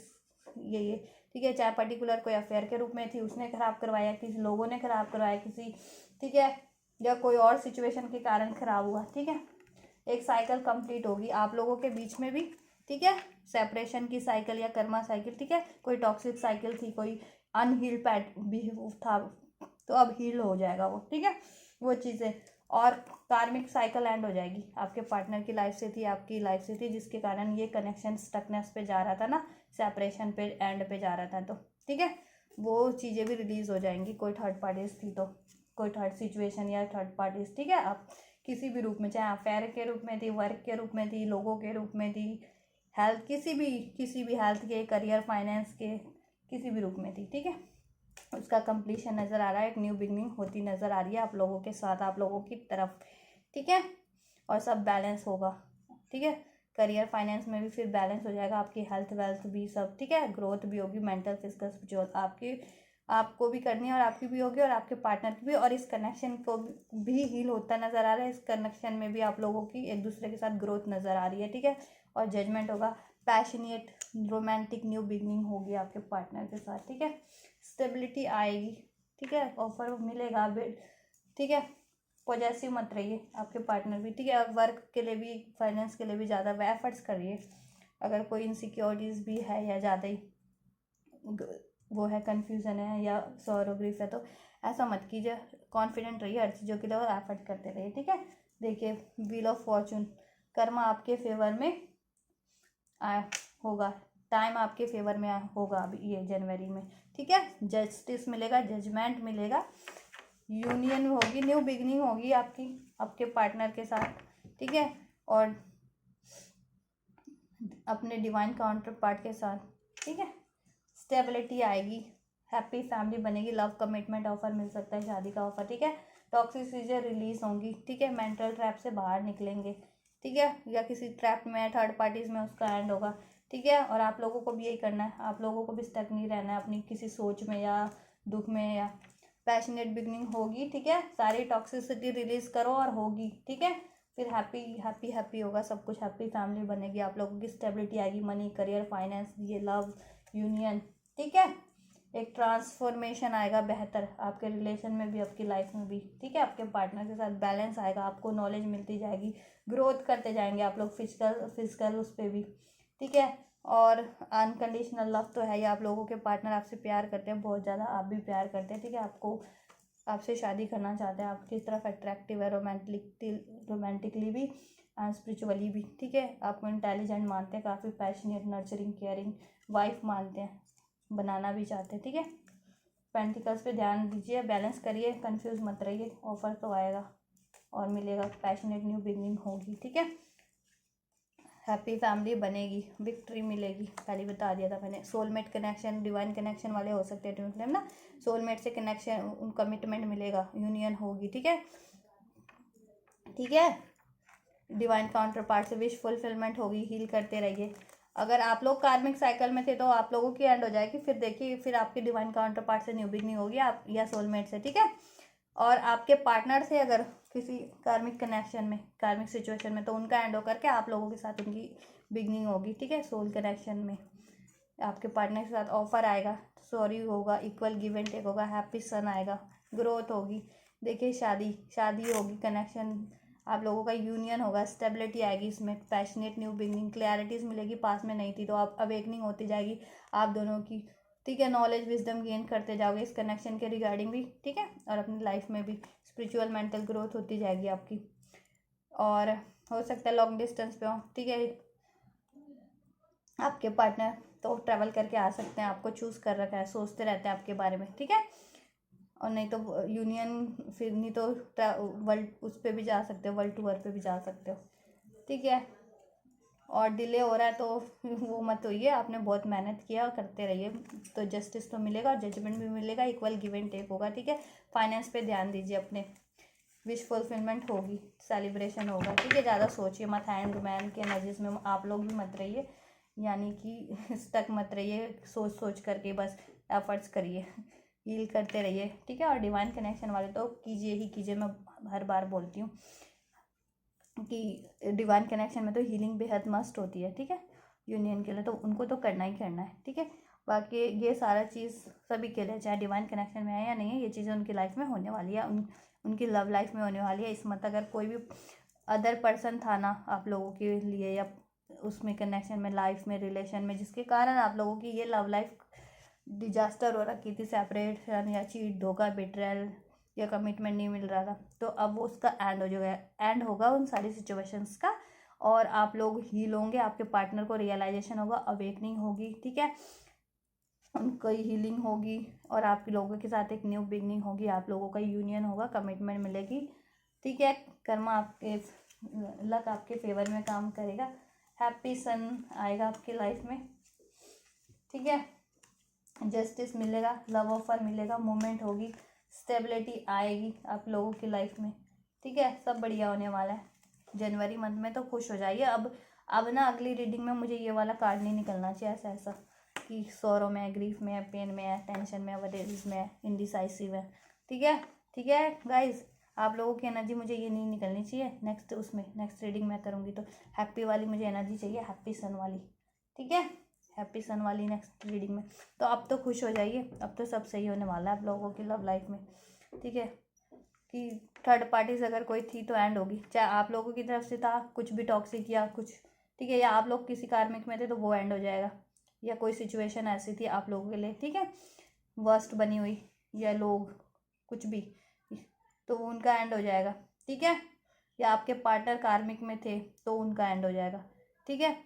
Speaker 1: ये, ठीक है, चाहे पर्टिकुलर कोई अफेयर के रूप में थी, उसने खराब करवाया, किसी लोगों ने खराब करवाया किसी, ठीक है, या कोई और सिचुएशन के कारण खराब हुआ, ठीक है, एक साइकिल कंप्लीट होगी आप लोगों के बीच में भी, ठीक है, सेपरेशन की साइकिल या कर्मा साइकिल, ठीक है, कोई टॉक्सिक साइकिल थी, कोई अनहील पैट भी था, तो अब हील हो जाएगा वो, ठीक है, वो चीज़ें, और कार्मिक साइकिल एंड हो जाएगी, आपके पार्टनर की लाइफ से थी, आपकी लाइफ से थी, जिसके कारण ये कनेक्शन स्टकनेस पे जा रहा था ना, सेपरेशन पे, एंड पे जा रहा था, तो ठीक है, वो चीज़ें भी रिलीज हो जाएंगी, कोई थर्ड पार्टीज थी तो, कोई थर्ड सिचुएशन या थर्ड पार्टीज, ठीक है, आप किसी भी रूप में, चाहे अफेयर के रूप में थी, वर्क के रूप में थी, लोगों के रूप में थी, हेल्थ किसी भी हेल्थ के, करियर, फाइनेंस के, किसी भी रूप में थी, ठीक है, उसका कंप्लीशन नज़र आ रहा है, एक न्यू बिगनिंग होती नज़र आ रही है आप लोगों के साथ, आप लोगों की तरफ, ठीक है, और सब बैलेंस होगा, ठीक है, करियर फाइनेंस में भी फिर बैलेंस हो जाएगा, आपकी हेल्थ वेल्थ भी सब, ठीक है, ग्रोथ भी होगी, मेंटल फिजिकल स्पिरिचुअल आपको भी करनी है, और आपकी भी होगी, और आपके पार्टनर की भी, और इस कनेक्शन को भी हील होता नज़र आ रहा है, इस कनेक्शन में भी आप लोगों की एक दूसरे के साथ ग्रोथ नज़र आ रही है, ठीक है, और जजमेंट होगा, पैशनेट रोमांटिक न्यू बिगनिंग होगी आपके पार्टनर के साथ, ठीक है, स्टेबिलिटी आएगी, ठीक है, ऑफर मिलेगा, ठीक है, पॉजिटिव मत रहिए, आपके पार्टनर भी, ठीक है, और वर्क के लिए भी, फाइनेंस के लिए भी ज़्यादा एफर्ट्स करिए, अगर कोई इनसिक्योरिटीज़ भी है या ज़्यादा ही वो है, कन्फ्यूज़न है या सॉरो ग्रीफ है, तो ऐसा मत कीजिए। कॉन्फिडेंट रहिए हर चीज़ों के लिए और एफर्ट करते रहिए, ठीक है। देखिए व्हील ऑफ फॉर्चून, कर्मा आपके फेवर में होगा, टाइम आपके फेवर में होगा अभी ये जनवरी में, ठीक है। जस्टिस मिलेगा, जजमेंट मिलेगा, यूनियन होगी, न्यू बिगनिंग होगी आपकी आपके पार्टनर के साथ, ठीक है। और अपने डिवाइन काउंटर पार्ट के साथ, ठीक है। स्टेबिलिटी आएगी, हैप्पी फैमिली बनेगी, लव कमिटमेंट ऑफर मिल सकता है, शादी का ऑफर, ठीक है। टॉक्सिसिटी रिलीज होंगी, ठीक है। मेंटल ट्रैप से बाहर निकलेंगे, ठीक है, या किसी ट्रैप में थर्ड पार्टीज में उसका एंड होगा, ठीक है। और आप लोगों को भी यही करना है, आप लोगों को भी स्टक नहीं रहना है अपनी किसी सोच में या दुख में, या पैशनेट बिगनिंग होगी, ठीक है। सारी टॉक्सिसिटी रिलीज करो और होगी, ठीक है। फिर हैप्पी हैप्पी हैप्पी होगा सब कुछ, हैप्पी फैमिली बनेगी, आप लोगों की स्टेबिलिटी आएगी, मनी, करियर, फाइनेंस, ये लव, यूनियन, ठीक है। एक ट्रांसफॉर्मेशन आएगा बेहतर आपके रिलेशन में भी, आपकी लाइफ में भी, ठीक है। आपके पार्टनर के साथ बैलेंस आएगा, आपको नॉलेज मिलती जाएगी, ग्रोथ करते जाएंगे आप लोग फिजिकल उस पर भी, ठीक है। और अनकंडीशनल लव तो है ही, आप लोगों के पार्टनर आपसे प्यार करते हैं बहुत ज़्यादा, आप भी प्यार करते हैं, ठीक है। आपको आपसे शादी करना चाहते हैं, आपकी तरफ अट्रैक्टिव है, रोमांटिकली भी एंड स्पिरिचुअली भी, ठीक है। आपको इंटेलिजेंट मानते हैं, काफ़ी पैशनेट, नर्चरिंग, केयरिंग वाइफ मानते हैं, बनाना भी चाहते हैं, ठीक है। पेंटिकल्स पे ध्यान दीजिए, बैलेंस करिए, कंफ्यूज मत रहिए, ऑफर तो आएगा और मिलेगा, पैशनेट न्यू बिगनिंग होगी, ठीक है। हैप्पी फैमिली बनेगी, विक्ट्री मिलेगी, पहले बता दिया था मैंने। सोलमेट कनेक्शन, डिवाइन कनेक्शन वाले हो सकते हैं ट्विन फ्लेम ना, सोलमेट से कनेक्शन, उन कमिटमेंट मिलेगा, यूनियन होगी, ठीक है, ठीक है। डिवाइन काउंटर पार्ट से विश फुलफिलमेंट होगी, हील करते रहिए। अगर आप लोग कार्मिक साइकिल में थे तो आप लोगों की एंड हो जाएगी, फिर देखिए फिर आपकी डिवाइन काउंटर पार्ट से न्यू बिगनिंग होगी, आप या सोलमेट से, ठीक है। और आपके पार्टनर से अगर किसी कार्मिक कनेक्शन में, कार्मिक सिचुएशन में, तो उनका एंड होकर के आप लोगों के साथ उनकी बिगनिंग होगी, ठीक है। सोल कनेक्शन में आपके पार्टनर के साथ ऑफर आएगा, सॉरी होगा, इक्वल गिव एंड टेक होगा, हैप्पी सन आएगा, ग्रोथ होगी। देखिए शादी होगी, कनेक्शन आप लोगों का यूनियन होगा, स्टेबिलिटी आएगी इसमें, पैशनेट न्यू बिगनिंग, क्लैरिटीज मिलेगी, पास में नहीं थी तो आप अवेकनिंग होती जाएगी आप दोनों की, ठीक है। नॉलेज विजडम गेन करते जाओगे इस कनेक्शन के रिगार्डिंग भी, ठीक है। और अपनी लाइफ में भी स्पिरिचुअल मेंटल ग्रोथ होती जाएगी आपकी। और हो सकता है लॉन्ग डिस्टेंस पे हो, ठीक है। आपके पार्टनर तो ट्रैवल करके आ सकते हैं, आपको चूज़ कर रखा है, सोचते रहते हैं आपके बारे में, ठीक है। और नहीं तो यूनियन, फिर नहीं तो वर्ल्ड उस पर भी जा सकते हो, वर्ल्ड टूर पे भी जा सकते हो, ठीक है। और डिले हो रहा है तो वो मत होइए, आपने बहुत मेहनत किया, करते रहिए, तो जस्टिस तो मिलेगा और जजमेंट भी मिलेगा, इक्वल गिव एंड टेक होगा, ठीक है। फाइनेंस पे ध्यान दीजिए अपने, विश फुलफिलमेंट होगी, सेलिब्रेशन होगा, ठीक है। ज़्यादा सोचिए मत, हैंग मैन के एनर्जीज में आप लोग भी मत रहिए, यानी कि स्टक मत रहिए सोच करके, बस एफर्ट्स करिए, हील करते रहिए, ठीक है। और डिवाइन कनेक्शन वाले तो कीजिए ही कीजिए, मैं हर बार बोलती हूँ कि डिवाइन कनेक्शन में तो हीलिंग बेहद मस्ट होती है, ठीक है। यूनियन के लिए तो उनको तो करना ही करना है, ठीक है। बाकी ये सारा चीज़ सभी के लिए, चाहे डिवाइन कनेक्शन में है या नहीं है, ये चीज़ें उनकी लाइफ में होने वाली है, उनकी लव लाइफ में होने वाली है। इस मत अगर कोई भी अदर पर्सन था ना आप लोगों के लिए, या उसमें कनेक्शन में, लाइफ में, रिलेशन में, जिसके कारण आप लोगों की ये लव लाइफ डिजास्टर हो रखी थी, सेपरेशन या चीट, धोखा, बिट्रेल या कमिटमेंट नहीं मिल रहा था, तो अब वो उसका एंड हो जाएगा, एंड होगा उन सारी सिचुएशंस का, और आप लोग हील होंगे, आपके पार्टनर को रियलाइजेशन होगा, अवेकनिंग होगी, ठीक है। उनकी हीलिंग होगी और आप लोगों के साथ एक न्यू बिगनिंग होगी, आप लोगों का यूनियन होगा, कमिटमेंट मिलेगी, ठीक है। कर्मा आपके, लक आपके फेवर में काम करेगा, हैप्पी सन आएगा आपकी लाइफ में, ठीक है। जस्टिस मिलेगा, लव ऑफर मिलेगा, मूवमेंट होगी, स्टेबिलिटी आएगी आप लोगों की लाइफ में, ठीक है। सब बढ़िया होने वाला है जनवरी मंथ में, तो खुश हो जाइए। अब ना अगली रीडिंग में मुझे ये वाला कार्ड नहीं निकलना चाहिए ऐसा कि सॉरो में है, ग्रीफ में है, पेन में है, टेंशन में है, वरीज में है, इंडिसाइसिव है, ठीक है, ठीक है गाइज। आप लोगों की एनर्जी मुझे ये नहीं निकलनी चाहिए, नेक्स्ट रीडिंग मैं करूँगी तो हैप्पी वाली मुझे एनर्जी चाहिए, हैप्पी सन वाली, ठीक है। हैप्पी सन वाली नेक्स्ट रीडिंग में। तो अब तो खुश हो जाइए, अब तो सब सही होने वाला है आप लोगों की लव लाइफ में, ठीक है। कि थर्ड पार्टीज अगर कोई थी तो एंड होगी, चाहे आप लोगों की तरफ से था कुछ भी टॉक्सिक या कुछ ठीक है, या आप लोग किसी कार्मिक में थे तो वो एंड हो जाएगा, या कोई सिचुएशन ऐसी थी आप लोगों के लिए, ठीक है, वर्स्ट बनी हुई, या लोग कुछ भी, तो उनका एंड हो जाएगा, ठीक है, या आपके पार्टनर कार्मिक में थे तो उनका एंड हो जाएगा, ठीक है,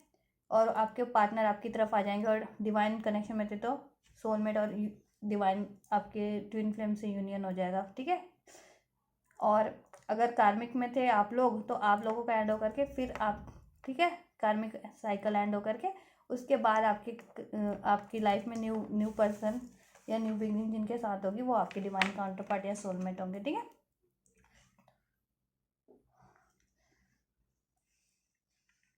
Speaker 1: और आपके पार्टनर आपकी तरफ आ जाएंगे, और डिवाइन कनेक्शन में थे तो सोलमेट और डिवाइन आपके ट्विन फ्लेम से यूनियन हो जाएगा, ठीक है। और अगर कार्मिक में थे आप लोग तो आप लोगों का एंड होकर के फिर आप, ठीक है, कार्मिक साइकिल एंड होकर के उसके बाद आपकी लाइफ में न्यू पर्सन या न्यू बिगिनिंग जिनके साथ होगी वो आपके डिवाइन काउंटर पार्ट या सोलमेट होंगे, ठीक है।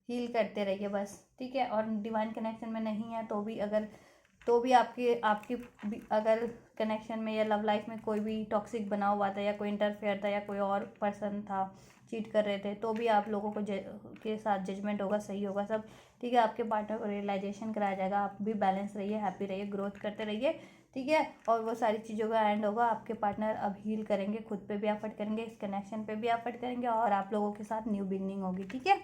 Speaker 1: हील करते रहिए बस, ठीक है। और डिवाइन कनेक्शन में नहीं है तो भी आपकी अगर कनेक्शन में या लव लाइफ में कोई भी टॉक्सिक बना हुआ था, या कोई इंटरफेयर था, या कोई और पर्सन था चीट कर रहे थे, तो भी आप लोगों को के साथ जजमेंट होगा, सही होगा सब, ठीक है। आपके पार्टनर को रियलाइजेशन कराया जाएगा, आप भी बैलेंस रहिए, हैप्पी रहिए, ग्रोथ करते रहिए, ठीक है। और वो सारी चीज़ों का एंड होगा, आपके पार्टनर अब हील करेंगे, खुद पे भी एफर्ट करेंगे, इस कनेक्शन पे भी एफर्ट करेंगे, और आप लोगों के साथ न्यू बिगनिंग होगी, ठीक है,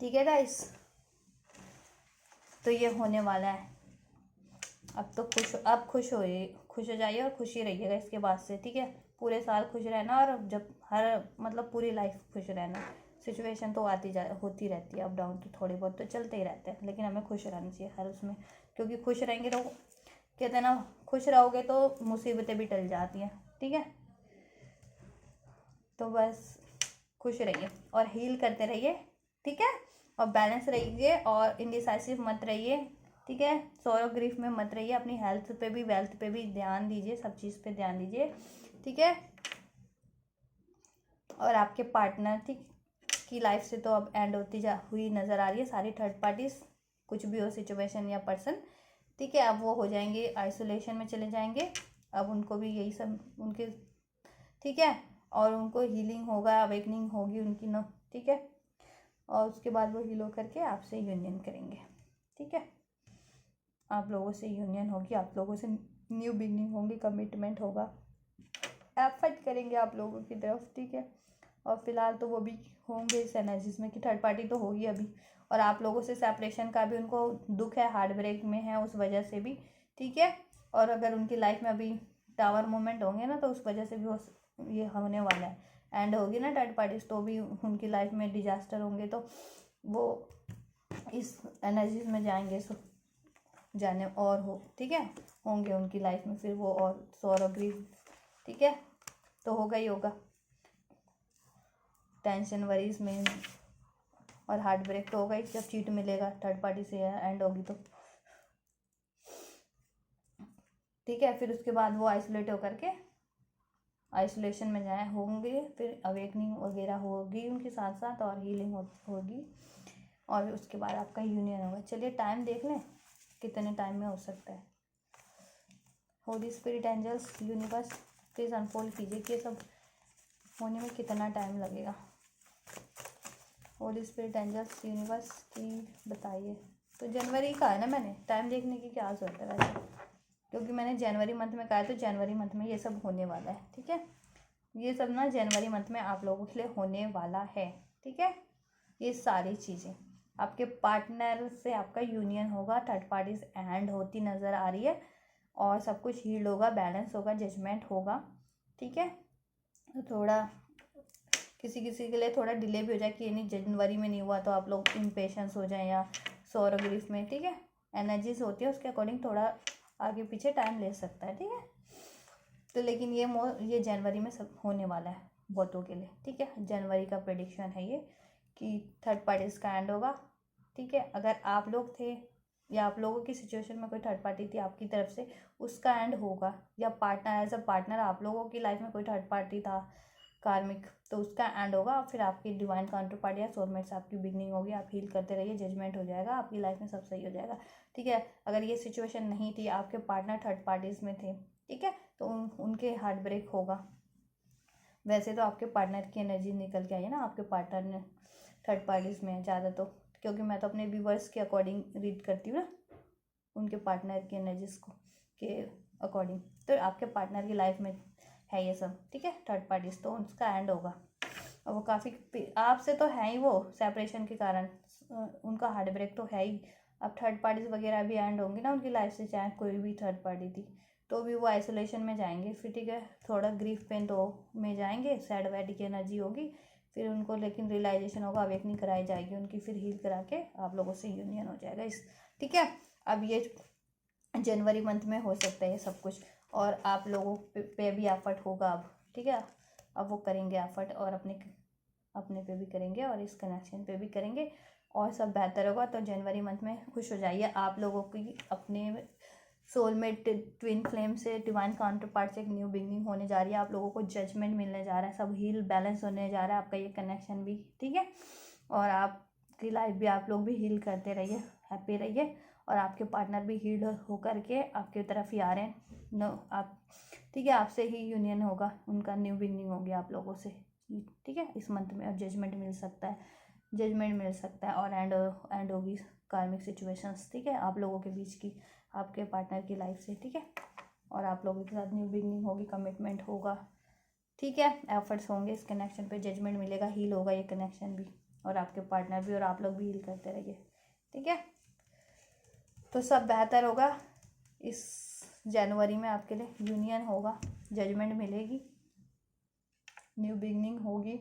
Speaker 1: ठीक है गाइस। तो ये होने वाला है। अब तो खुश हो जाइए और खुशी रहिएगा इसके बाद से, ठीक है। पूरे साल खुश रहना, और जब मतलब पूरी लाइफ खुश रहना। सिचुएशन तो होती रहती है, अप डाउन तो थोड़े बहुत तो चलते ही रहते हैं, लेकिन हमें खुश रहना चाहिए हर उसमें, क्योंकि खुश रहेंगे तो कहते हैं ना, खुश रहोगे तो मुसीबतें भी टल जाती हैं, ठीक है। तो बस खुश रहिए और हील करते रहिए, ठीक है, और बैलेंस रहिए, और इंडिसाइसिव मत रहिए, ठीक है। सॉरो ग्रीफ में मत रहिए, अपनी हेल्थ पे भी वेल्थ पे भी ध्यान दीजिए, सब चीज़ पे ध्यान दीजिए, ठीक है। और आपके पार्टनर की लाइफ से तो अब एंड होती हुई नज़र आ रही है सारी थर्ड पार्टीज, कुछ भी हो सिचुएशन या पर्सन, ठीक है। अब वो हो जाएंगे आइसोलेशन में चले जाएंगे, अब उनको भी यही सब उनके, ठीक है, और उनको हीलिंग होगा, अवेकनिंग होगी उनकी न, ठीक है। और उसके बाद वो हील होकर के आपसे यूनियन करेंगे, ठीक है। आप लोगों से यूनियन होगी, आप लोगों से न्यू बिगनिंग होंगी, कमिटमेंट होगा, एफर्ट करेंगे आप लोगों की तरफ, ठीक है। और फिलहाल तो वो भी होंगे इस एनर्जीज में कि थर्ड पार्टी तो होगी अभी, और आप लोगों से सेपरेशन का भी उनको दुख है, हार्ट ब्रेक में है उस वजह से भी, ठीक है। और अगर उनकी लाइफ में अभी टावर मोमेंट होंगे ना, तो उस वजह से भी ये होने वाला है, एंड होगी ना थर्ड पार्टीज, तो भी उनकी लाइफ में डिजास्टर होंगे, तो वो इस एनर्जीज में जाएंगे, जाने और हो, ठीक है, होंगे उनकी लाइफ में फिर वो और सौर ग्रीफ, ठीक है, तो होगा ही होगा, टेंशन वरीज में, और हार्ट ब्रेक तो होगा ही जब चीट मिलेगा थर्ड पार्टी से एंड होगी तो, ठीक है। फिर उसके बाद वो आइसोलेट होकर के आइसोलेशन में जाए होंगे, फिर अवेकनिंग वगैरह होगी उनके साथ साथ, और हीलिंग होगी, और उसके बाद आपका यूनियन होगा। चलिए टाइम देख लें कितने टाइम में हो सकता है। Holy spirit angels universe please unfold कीजिए कि ये सब होने में कितना टाइम लगेगा। होली स्पिरिट एंजल्स यूनिवर्स की बताइए। तो जनवरी का है ना, मैंने टाइम देखने की क्या जरूरत है वैसे, क्योंकि मैंने जनवरी मंथ में कहा है, तो जनवरी मंथ में ये सब होने वाला है, ठीक है। ये सब ना जनवरी मंथ में आप लोगों के लिए होने वाला है, ठीक है। ये सारी चीज़ें आपके पार्टनर से आपका यूनियन होगा, थर्ड पार्टीज एंड होती नज़र आ रही है, और सब कुछ हील्ड होगा, बैलेंस होगा, जजमेंट होगा, ठीक है। तो थोड़ा किसी किसी के लिए थोड़ा डिले भी हो जाए कि नहीं जनवरी में नहीं हुआ तो आप लोग इम्पेशंस हो जाए, या सौर ग्रीफ में, ठीक है। एनर्जीज होती है उसके अकॉर्डिंग थोड़ा आगे पीछे टाइम ले सकता है, ठीक है। तो लेकिन ये जनवरी में सब होने वाला है बहुतों के लिए, ठीक है। जनवरी का प्रेडिक्शन है ये कि थर्ड पार्टीज का एंड होगा, ठीक है। अगर आप लोग थे या आप लोगों की सिचुएशन में कोई थर्ड पार्टी थी आपकी तरफ से, उसका एंड होगा, या पार्टनर एज अ पार्टनर आप लोगों की लाइफ में कोई थर्ड पार्टी था कार्मिक, तो उसका एंड होगा, फिर आपकी डिवाइन काउंटर पार्टी या सोलमेट से आपकी बिगनिंग होगी। आप हील करते रहिए, जजमेंट हो जाएगा, आपकी लाइफ में सब सही हो जाएगा, ठीक है। अगर ये सिचुएशन नहीं थी, आपके पार्टनर थर्ड पार्टीज में थे, ठीक है, तो उनके हार्ट ब्रेक होगा। वैसे तो आपके पार्टनर की एनर्जी निकल के आई है ना, आपके पार्टनर ने थर्ड पार्टीज में ज़्यादा, तो क्योंकि मैं तो अपने व्यूवर्स के अकॉर्डिंग रीड करती हूँ ना, उनके पार्टनर की एनर्जीज को के अकॉर्डिंग, तो आपके पार्टनर की लाइफ में है ये सब, ठीक है, थर्ड पार्टीज, तो उसका एंड होगा, और वो काफ़ी आपसे तो है ही, वो सेपरेशन के कारण उनका हार्ट ब्रेक तो है ही। अब थर्ड पार्टीज वगैरह भी एंड होंगी ना उनकी लाइफ से, चाहे कोई भी थर्ड पार्टी थी, तो भी वो आइसोलेशन में जाएंगे फिर, ठीक है, थोड़ा ग्रीफ पेन तो में जाएंगे, सैड वैड की एनर्जी होगी फिर उनको, लेकिन रियलाइजेशन होगा, अवेकनिंग कराई जाएगी उनकी, फिर हील करा के आप लोगों से यूनियन हो जाएगा इस, ठीक है। अब ये जनवरी मंथ में हो सकता है ये सब कुछ, और आप लोगों पे भी एफर्ट होगा अब, ठीक है। अब वो करेंगे एफर्ट, और अपने पे भी करेंगे और इस कनेक्शन पे भी करेंगे, और सब बेहतर होगा। तो जनवरी मंथ में खुश हो जाइए, आप लोगों की अपने सोलमेट ट्विन फ्लेम से, डिवाइन काउंटर पार्ट से एक न्यू बिगनिंग होने जा रही है, आप लोगों को जजमेंट मिलने जा रहा है, सब हील बैलेंस होने जा रहा है आपका ये कनेक्शन भी, ठीक है। और आपकी लाइफ भी आप लोग भी हील करते रहिए, हैप्पी रहिए, और आपके पार्टनर भी हील होकर के आपकी तरफ ही आ रहे हैं। नो आप, ठीक है, आपसे ही यूनियन होगा उनका, न्यू बिगनिंग होगी आप लोगों से, ठीक है, इस मंथ में। और जजमेंट मिल सकता है, और एंड होगी कार्मिक सिचुएशंस, ठीक है, आप लोगों के बीच की, आपके पार्टनर की लाइफ से, ठीक है। और आप लोगों के साथ न्यू बिगनिंग होगी, कमिटमेंट होगा, ठीक है, एफर्ट्स होंगे इस कनेक्शन पे, जजमेंट मिलेगा, हील होगा ये कनेक्शन भी, और आपके पार्टनर भी और आप लोग भी हील करते रहिए, ठीक है। तो सब बेहतर होगा इस जनवरी में, आपके लिए यूनियन होगा, जजमेंट मिलेगी, न्यू बिगनिंग होगी,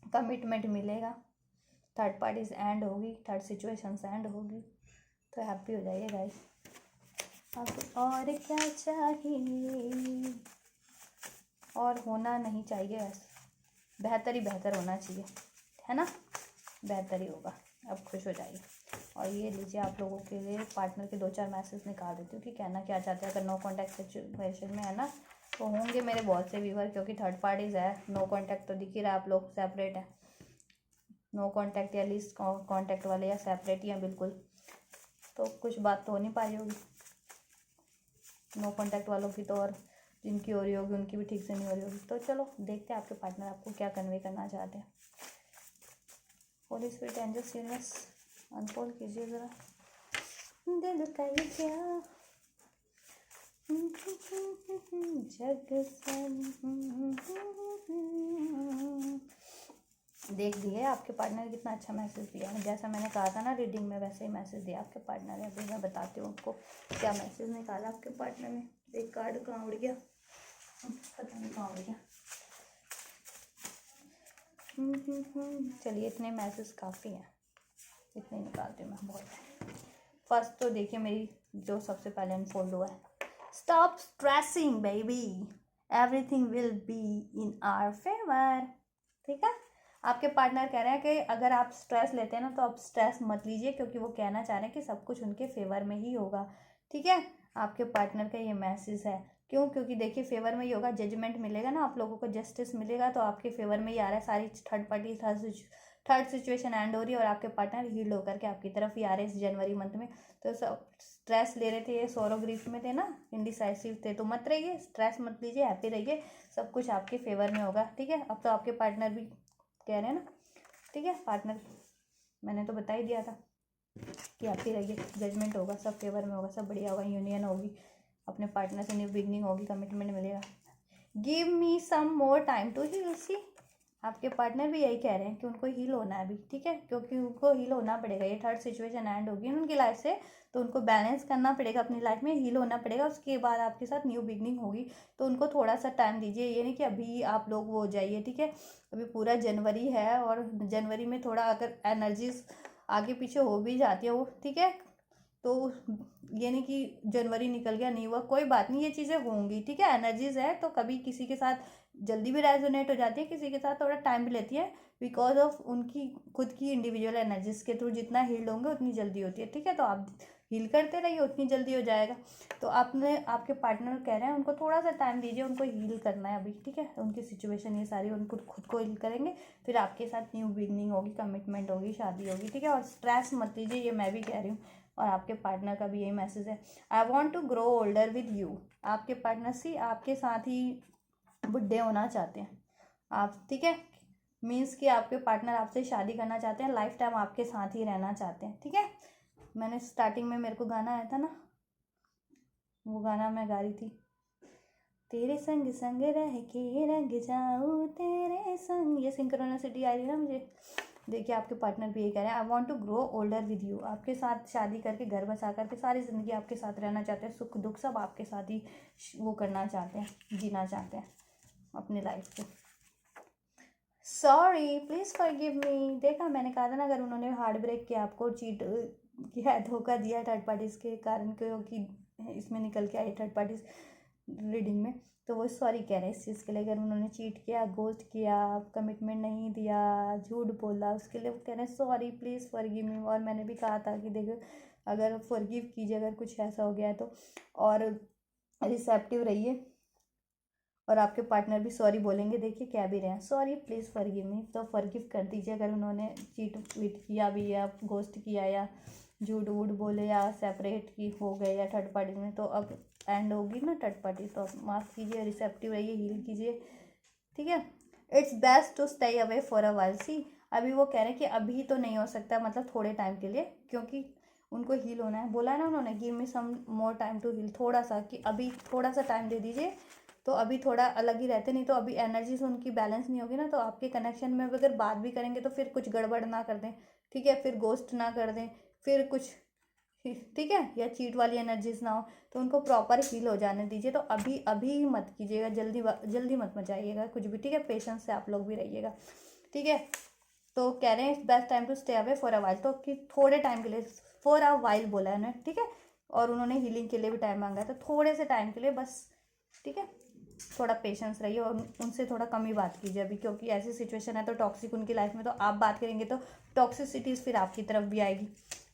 Speaker 1: कमिटमेंट मिलेगा, थर्ड पार्टीज एंड होगी, थर्ड सिचुएशंस एंड होगी। तो हैप्पी हो जाइए गाइस। अब और क्या चाहिए, और होना नहीं चाहिए, बस बेहतर ही बेहतर होना चाहिए, है ना, बेहतर ही होगा। अब खुश हो जाइए। और ये लीजिए, आप लोगों के लिए पार्टनर के 2-4 मैसेज निकाल देती हूँ कि कहना क्या चाहते हैं। अगर नो कॉन्टैक्ट सिचुएशन में है ना, तो होंगे मेरे बहुत से व्यूवर, क्योंकि थर्ड पार्टीज है, नो कॉन्टैक्ट तो दिख ही रहा है, आप लोग सेपरेट है, नो कॉन्टैक्ट या लीस्ट कॉन्टैक्ट वाले, या सेपरेट या बिल्कुल, तो कुछ बात तो हो नहीं पा रही होगी नो कॉन्टैक्ट वालों की तो, और जिनकी हो रही होगी उनकी भी ठीक से नहीं हो रही होगी। तो चलो देखते हैं आपके पार्टनर आपको क्या कन्वे करना चाहते हैं। Holy spirit angels universe unfold कीजिए ज़रा दिल का ये क्या जग देख दिए आपके पार्टनर कितना अच्छा मैसेज दिया है, जैसा मैंने कहा था ना रीडिंग में, वैसे ही मैसेज दिया आपके पार्टनर ने। अभी मैं बताती हूँ आपको क्या मैसेज निकाला आपके पार्टनर ने। एक कार्ड कहाँ उड़ गया, पता नहीं कहाँ उड़ गया। चलिए इतने मैसेज काफ़ी हैं, इतने निकालती हूँ मैं, बहुत। फर्स्ट तो देखिए मेरी जो सबसे पहले अनफोल्ड हुआ है, stop stressing baby, everything will be in our favour, ठीक है। आपके पार्टनर कह रहे हैं कि अगर आप स्ट्रेस लेते हैं ना, तो आप स्ट्रेस मत लीजिए, क्योंकि वो कहना चाह रहे हैं कि सब कुछ उनके फेवर में ही होगा, ठीक है। आपके पार्टनर का ये मैसेज है, क्यों, क्योंकि देखिए फेवर में ही होगा, जजमेंट मिलेगा ना आप लोगों को, जस्टिस मिलेगा, तो आपके फेवर में ही आ रहा है। सारी third party third situation and हो रही है, और आपके पार्टनर हील होकर के आपकी तरफ ही आ रहे हैं इस जनवरी मंथ में। तो सब स्ट्रेस ले रहे थे, ये सोरो ग्रीफ में थे ना, इंडिसाइसिव थे, तो मत रहिए, स्ट्रेस मत लीजिए, हैप्पी रहिए, सब कुछ आपके फेवर में होगा, ठीक है। अब तो आपके पार्टनर भी कह रहे हैं ना, ठीक है, पार्टनर मैंने तो बता ही दिया था कि हैप्पी रहिए, जजमेंट होगा, सब फेवर में होगा, सब बढ़िया होगा, यूनियन होगी, अपने पार्टनर से न्यू बिगनिंग होगी, कमिटमेंट मिलेगा। Give me some more time to heal, see आपके पार्टनर भी यही कह रहे हैं कि उनको हील होना है अभी, ठीक है, क्योंकि उनको हील होना पड़ेगा, ये थर्ड सिचुएशन एंड होगी उनकी लाइफ से, तो उनको बैलेंस करना पड़ेगा अपनी लाइफ में, हील होना पड़ेगा, उसके बाद आपके साथ न्यू बिगनिंग होगी। तो उनको थोड़ा सा टाइम दीजिए, ये नहीं कि अभी आप लोग वो हो जाइए, ठीक है। अभी पूरा जनवरी है, और जनवरी में थोड़ा अगर एनर्जीज आगे पीछे हो भी जाती है वो, ठीक है, तो ये नहीं कि जनवरी निकल गया नहीं हुआ, कोई बात नहीं, ये चीज़ें होंगी, ठीक है, एनर्जीज है, तो कभी किसी के साथ जल्दी भी रेजोनेट हो जाती है, किसी के साथ थोड़ा टाइम भी लेती है, बिकॉज ऑफ उनकी खुद की इंडिविजुअल एनर्जीज के थ्रू जितना हील्ड होंगे उतनी जल्दी होती है, ठीक है। तो आप हील करते रहिए, उतनी जल्दी हो जाएगा। तो आपके पार्टनर कह रहे हैं उनको थोड़ा सा टाइम दीजिए, उनको हील करना है अभी, ठीक है, उनकी सिचुएशन ये सारी, उनको खुद को हील करेंगे, फिर आपके साथ न्यू बिगनिंग होगी, कमिटमेंट होगी, शादी होगी, ठीक है। और स्ट्रेस मत लीजिए, ये मैं भी कह रही हूँ, और आपके पार्टनर का भी यही मैसेज है, I want to grow older with you. आपके पार्टनर सी आपके साथ ही बुढ़े होना चाहते हैं आप, ठीक है, मीन्स कि आपके पार्टनर आपसे शादी करना चाहते हैं, लाइफ टाइम आपके साथ ही रहना चाहते हैं, ठीक है। मैंने स्टार्टिंग में मेरे को गाना आया था ना, वो गाना मैं गा रही थी, तेरे संग संग रह के रंग जाऊँ तेरे संग, ये सिंक्रोनिसिटी आ रही है ना मुझे। देखिए आपके पार्टनर भी ये कह रहे हैं, I want to grow older with you. आपके साथ शादी करके घर बसा करके सारी ज़िंदगी आपके साथ रहना चाहते हैं, सुख दुख सब आपके साथ ही वो करना चाहते हैं, जीना चाहते हैं अपनी लाइफ को। Sorry please forgive me. देखा मैंने कहा था ना, अगर उन्होंने हार्ट ब्रेक किया, आपको चीट किया, धोखा दिया थर्ड पार्टीज़ के कारण, क्योंकि इसमें निकल के आई थर्ड पार्टीज़ रीडिंग में, तो वो सॉरी कह रहे हैं इस चीज़ के लिए। अगर उन्होंने चीट किया, गोस्ट किया, कमिटमेंट नहीं दिया, झूठ बोला, उसके लिए वो कह रहे हैं सॉरी प्लीज़ फॉरगिव मी। और मैंने भी कहा था कि देखो अगर फॉरगिव कीजिए अगर कुछ ऐसा हो गया है तो, और रिसेप्टिव रहिए, और आपके पार्टनर भी सॉरी बोलेंगे। देखिए क्या भी रहे हैं, सॉरी प्लीज़ फॉरगिव मी, तो फॉरगिव कर दीजिए अगर उन्होंने चीट वीट किया भी, या गोस्ट किया, या झूठ वूठ बोले, या सेपरेट की हो गए, या थर्ड पार्टी में, तो अब एंड होगी ना थर्ड पार्टी, तो माफ़ कीजिए, रिसेप्टिव रहिए, हील कीजिए, ठीक है। It's best to stay away for a while. See अभी वो कह रहे हैं कि अभी तो नहीं हो सकता, मतलब थोड़े टाइम के लिए, क्योंकि उनको हील होना है। बोला है ना उन्होंने, give me some more time to heal, थोड़ा सा, कि अभी थोड़ा सा टाइम दे दीजिए, तो अभी थोड़ा अलग ही रहते, नहीं तो अभी एनर्जी से उनकी बैलेंस नहीं होगी ना, तो आपके कनेक्शन में अगर बात भी करेंगे तो फिर कुछ गड़बड़ ना कर दें, ठीक है, फिर गोस्ट ना कर दें, फिर कुछ, ठीक है, या चीट वाली एनर्जीज ना हो, तो उनको प्रॉपर हील हो जाने दीजिए। तो अभी अभी मत कीजिएगा, जल्दी मत मचाइएगा कुछ भी, ठीक है, पेशेंस से आप लोग भी रहिएगा, ठीक है। तो कह रहे हैं best time to stay away for a while, तो कि थोड़े टाइम के लिए, फॉर अ वाइल बोला है उन्होंने, ठीक है, और उन्होंने हीलिंग के लिए भी टाइम मांगा है, तो थोड़े से टाइम के लिए बस, ठीक है, थोड़ा पेशेंस रहिए, और उनसे थोड़ा कम ही बात कीजिए अभी, क्योंकि ऐसी सिचुएशन है तो टॉक्सिक उनकी लाइफ में, तो आप बात करेंगे तो टॉक्सिसिटीज़ फिर आपकी तरफ भी आएगी,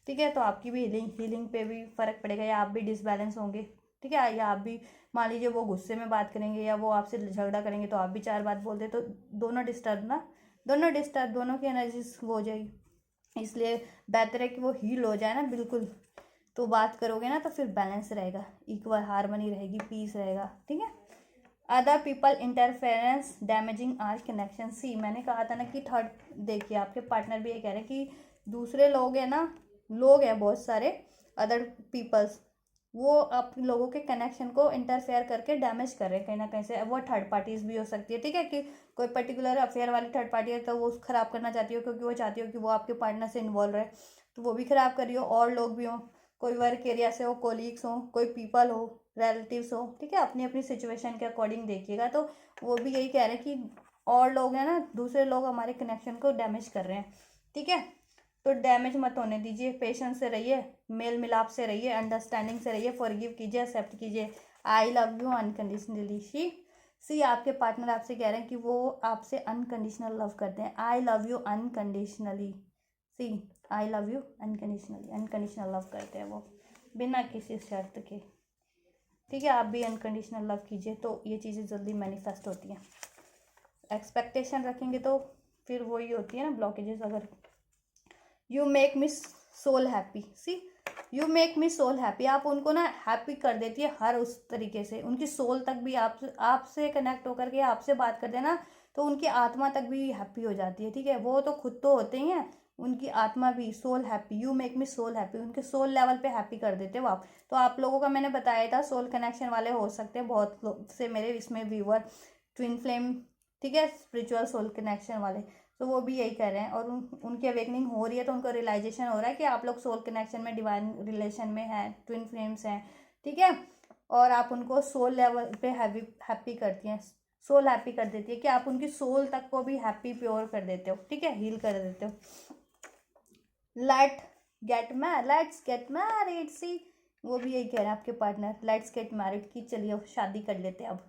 Speaker 1: ठीक है, तो आपकी भी हीलिंग पे भी फ़र्क पड़ेगा, या आप भी डिसबैलेंस होंगे, ठीक है, या आप भी मान लीजिए वो गुस्से में बात करेंगे, या वो आपसे झगड़ा करेंगे, तो आप भी चार बात बोल दे, तो दोनों डिस्टर्ब ना, दोनों की एनर्जीज वो हो जाएगी। इसलिए बेहतर है कि वो हील हो जाए ना बिल्कुल, तो बात करोगे ना तो फिर बैलेंस रहेगा, इक्वल हार्मनी रहेगी, पीस रहेगा, ठीक है। Other people interference damaging our connection. See मैंने कहा था ना कि थर्ड, देखिए आपके पार्टनर भी ये कह रहे हैं कि दूसरे लोग हैं ना, लोग हैं बहुत सारे अदर पीपल्स, वो आप लोगों के कनेक्शन को इंटरफेयर करके डैमेज कर रहे हैं कहीं ना कहीं से। वो थर्ड पार्टीज भी हो सकती है, ठीक है, कि कोई पर्टिकुलर अफेयर वाली थर्ड पार्टी है, तो वो ख़राब करना चाहती हो, क्योंकि वो चाहती हो कि वो आपके पार्टनर से इन्वॉल्व रहे, तो वो भी ख़राब कर रही हो। और लोग भी हों, कोई वर्क एरिया से हो, कोलीग्स हो, कोई पीपल हो, रिलेटिव्स हो, ठीक है, अपनी अपनी सिचुएशन के अकॉर्डिंग देखिएगा। तो वो भी यही कह रहे हैं कि और लोग हैं ना, दूसरे लोग हमारे कनेक्शन को डैमेज कर रहे हैं, ठीक है, तो डैमेज मत होने दीजिए, पेशेंस से रहिए, मेल मिलाप से रहिए, अंडरस्टैंडिंग से रहिए, फॉरगिव कीजिए, एक्सेप्ट कीजिए। I love you unconditionally. See आपके पार्टनर आपसे कह रहे हैं कि वो आपसे अनकंडीशनल लव करते हैं। I love you unconditionally. See I love you unconditionally, unconditional love करते हैं वो, बिना किसी शर्त के, ठीक है। आप भी अनकंडीशनल लव कीजिए, तो ये चीज़ें जल्दी मैनिफेस्ट होती हैं। एक्सपेक्टेशन रखेंगे तो फिर वही होती है ना ब्लॉकेजेस। अगर you make me soul happy, see you make me soul happy, आप उनको ना हैप्पी कर देती है हर उस तरीके से, उनकी सोल तक भी आपसे कनेक्ट होकर के आपसे बात करते हैं ना, तो उनकी आत्मा तक भी हैप्पी हो जाती है, ठीक है। वो तो खुद तो होते ही हैं, उनकी आत्मा भी soul happy, you make me soul happy, उनके सोल लेवल पे हैप्पी कर देते हो आप। तो आप लोगों का मैंने बताया था सोल कनेक्शन वाले हो सकते हैं बहुत लोग से मेरे इसमें व्यूअर, ट्विन फ्लेम, ठीक है, स्पिरिचुअल सोल कनेक्शन वाले, तो वो भी यही कर रहे हैं, और उनकी अवेकनिंग हो रही है, तो उनको रियलाइजेशन हो रहा है कि आप लोग सोल कनेक्शन में, डिवाइन रिलेशन में हैं, ट्विन फ्लेम्स हैं, ठीक है। और आप उनको सोल लेवल पे हैप्पी करती हैं, सोल हैप्पी कर देती है, कि आप उनकी सोल तक को भी हैप्पी प्योर कर देते हो, ठीक है, हील कर देते हो। Let's get married. सी वो भी यही कह रहे हैं आपके पार्टनर, लेट्स गेट मैरिड, की चलिए शादी कर लेते हैं अब,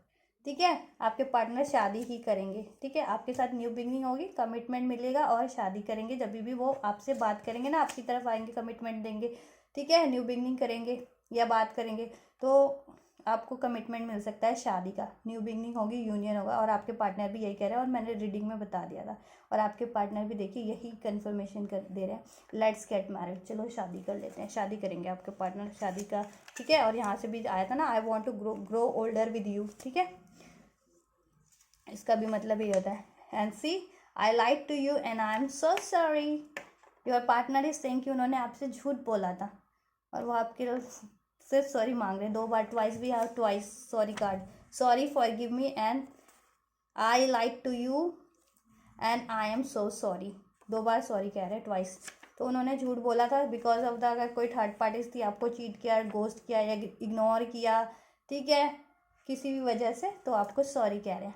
Speaker 1: ठीक है। आपके पार्टनर शादी ही करेंगे, ठीक है, आपके साथ न्यू बिगनिंग होगी, कमिटमेंट मिलेगा, और शादी करेंगे। जब भी वो आपसे बात करेंगे ना, आपकी तरफ आएंगे, कमिटमेंट देंगे, ठीक है, न्यू बिगनिंग करेंगे या बात करेंगे, तो आपको कमिटमेंट मिल सकता है शादी का, न्यू बिगनिंग होगी, यूनियन होगा। और आपके पार्टनर भी यही कह रहे हैं, और मैंने रीडिंग में बता दिया था, और आपके पार्टनर भी देखिए यही कन्फर्मेशन कर दे रहे हैं, लेट्स गेट मैरिड, चलो शादी कर लेते हैं, शादी करेंगे आपके पार्टनर, शादी का, ठीक है। और यहाँ से भी आया था ना, I want to grow older with you, ठीक है, इसका भी मतलब ये होता है। And see I like to you and I am so sorry, your partner is saying कि उन्होंने आपसे झूठ बोला था, और वो आपके से सॉरी मांग रहे हैं 2 बार, ट्वाइस भी है, twice sorry card, sorry for give me and I like to you and I am so sorry. 2 बार सॉरी कह रहे हैं, ट्वाइस। तो उन्होंने झूठ बोला था बिकॉज ऑफ द, अगर कोई थर्ड पार्टीज थी, आपको चीट किया, गोस्ट किया या इग्नोर किया, ठीक है, किसी भी वजह से, तो आपको सॉरी कह रहे हैं,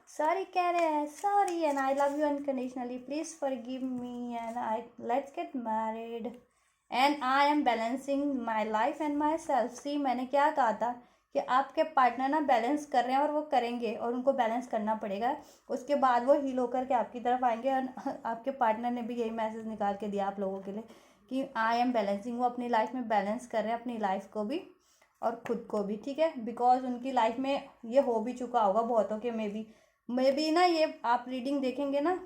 Speaker 1: सॉरी कह रहे हैं, sorry and I love you unconditionally, please forgive me and I let's get married and I am balancing my life and my self. See, मैंने क्या कहा था कि आपके पार्टनर ना बैलेंस कर रहे हैं और वो करेंगे, और उनको बैलेंस करना पड़ेगा। उसके बाद वो हील होकर के आपकी तरफ आएंगे। और आपके पार्टनर ने भी यही मैसेज निकाल के दिया आप लोगों के लिए कि आई एम बैलेंसिंग। वो अपनी लाइफ में बैलेंस कर रहे हैं, अपनी लाइफ को भी और खुद को भी, ठीक है। बिकॉज उनकी लाइफ में ये हो भी चुका होगा बहुतों के, मे बी ना, ये आप रीडिंग देखेंगे ना,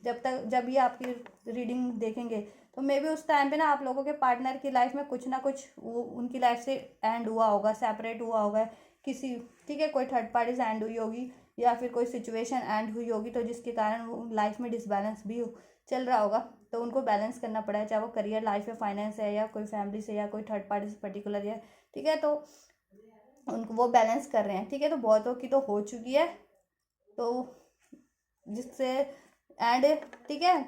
Speaker 1: जब ये आपकी रीडिंग देखेंगे तो मे बी उस टाइम पे ना आप लोगों के पार्टनर की लाइफ में कुछ ना कुछ उनकी लाइफ से एंड हुआ होगा, सेपरेट हुआ होगा किसी, ठीक है, कोई थर्ड पार्टी से एंड हुई होगी या फिर कोई सिचुएशन एंड हुई होगी, तो जिसके कारण वो लाइफ में डिसबैलेंस भी चल रहा होगा। तो उनको बैलेंस करना पड़ा है, चाहे वो करियर, लाइफ है, फाइनेंस है, या कोई फैमिली से, या कोई थर्ड पार्टी से पर्टिकुलर है, ठीक है। तो उनको वो बैलेंस कर रहे हैं, ठीक है। तो बहुतों की तो हो चुकी है, तो जिससे एंड, ठीक है,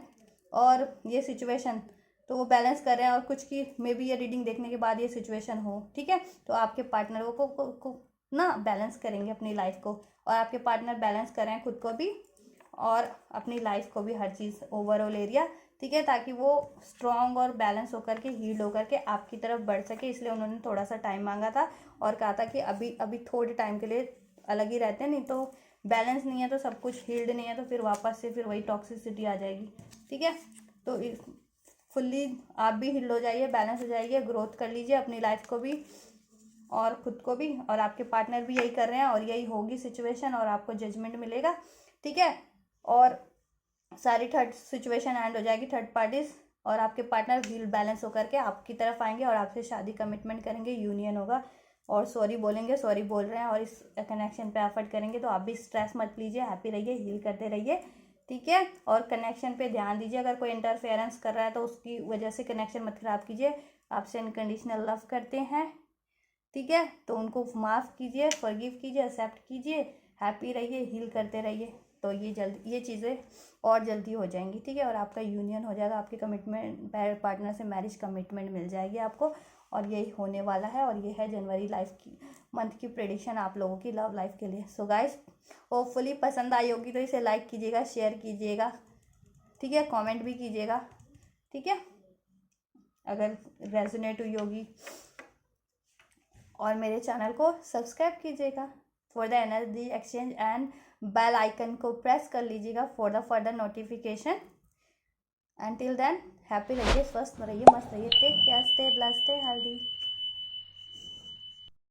Speaker 1: और ये सिचुएशन तो वो बैलेंस कर रहे हैं, और कुछ की मे बी ये रीडिंग देखने के बाद ये सिचुएशन हो, ठीक है। तो आपके पार्टनर को ना बैलेंस करेंगे अपनी लाइफ को, और आपके पार्टनर बैलेंस कर रहे हैं खुद को भी और अपनी लाइफ को भी, हर चीज़ ओवरऑल एरिया, ठीक है, ताकि वो स्ट्रॉन्ग और बैलेंस होकर के, हील होकर के आपकी तरफ बढ़ सके। इसलिए उन्होंने थोड़ा सा टाइम मांगा था और कहा था कि अभी थोड़े टाइम के लिए अलग ही रहते हैं, नहीं तो बैलेंस नहीं है तो सब कुछ हील्ड नहीं है तो फिर वापस से फिर वही टॉक्सिसिटी आ जाएगी, ठीक है। तो फुल्ली आप भी हील हो जाइए, बैलेंस हो जाइए, ग्रोथ कर लीजिए अपनी लाइफ को भी और खुद को भी, और आपके पार्टनर भी यही कर रहे हैं, और यही होगी सिचुएशन, और आपको जजमेंट मिलेगा, ठीक है। और सारी थर्ड सिचुएशन एंड हो जाएगी, थर्ड पार्टीज, और आपके पार्टनर हील बैलेंस होकर के आपकी तरफ आएंगे और आपसे शादी कमिटमेंट करेंगे, यूनियन होगा, और सॉरी बोलेंगे, सॉरी बोल रहे हैं और इस कनेक्शन पे एफर्ट करेंगे। तो आप भी स्ट्रेस मत लीजिए, हैप्पी रहिए, हील करते रहिए, ठीक है। और कनेक्शन पे ध्यान दीजिए, अगर कोई इंटरफेरेंस कर रहा है तो उसकी वजह से कनेक्शन मत खराब कीजिए। आपसे अनकंडीशनल लव करते हैं, ठीक है, तो उनको माफ़ कीजिए, फॉरगिव कीजिए, एक्सेप्ट कीजिए, हैप्पी रहिए, हील करते रहिए। तो ये चीज़ें और जल्दी हो जाएंगी, ठीक है। और आपका यूनियन हो जाएगा, आपके कमिटमेंट, पार्टनर से मैरिज कमिटमेंट मिल जाएगी आपको, और यही होने वाला है। और ये है जनवरी लाइफ की मंथ की प्रेडिक्शन आप लोगों की लव लाइफ के लिए। सो गाइस, होपफुली पसंद आई होगी तो इसे लाइक कीजिएगा, शेयर कीजिएगा, ठीक है, कमेंट भी कीजिएगा, ठीक है, अगर रेजोनेट हुई होगी। और मेरे चैनल को सब्सक्राइब कीजिएगा for the energy exchange, and bell icon को प्रेस कर लीजिएगा for the further notification. Until then happy रहिए, स्वस्थ रहिए, मस्त रहिए, take care, stay blessed, stay healthy.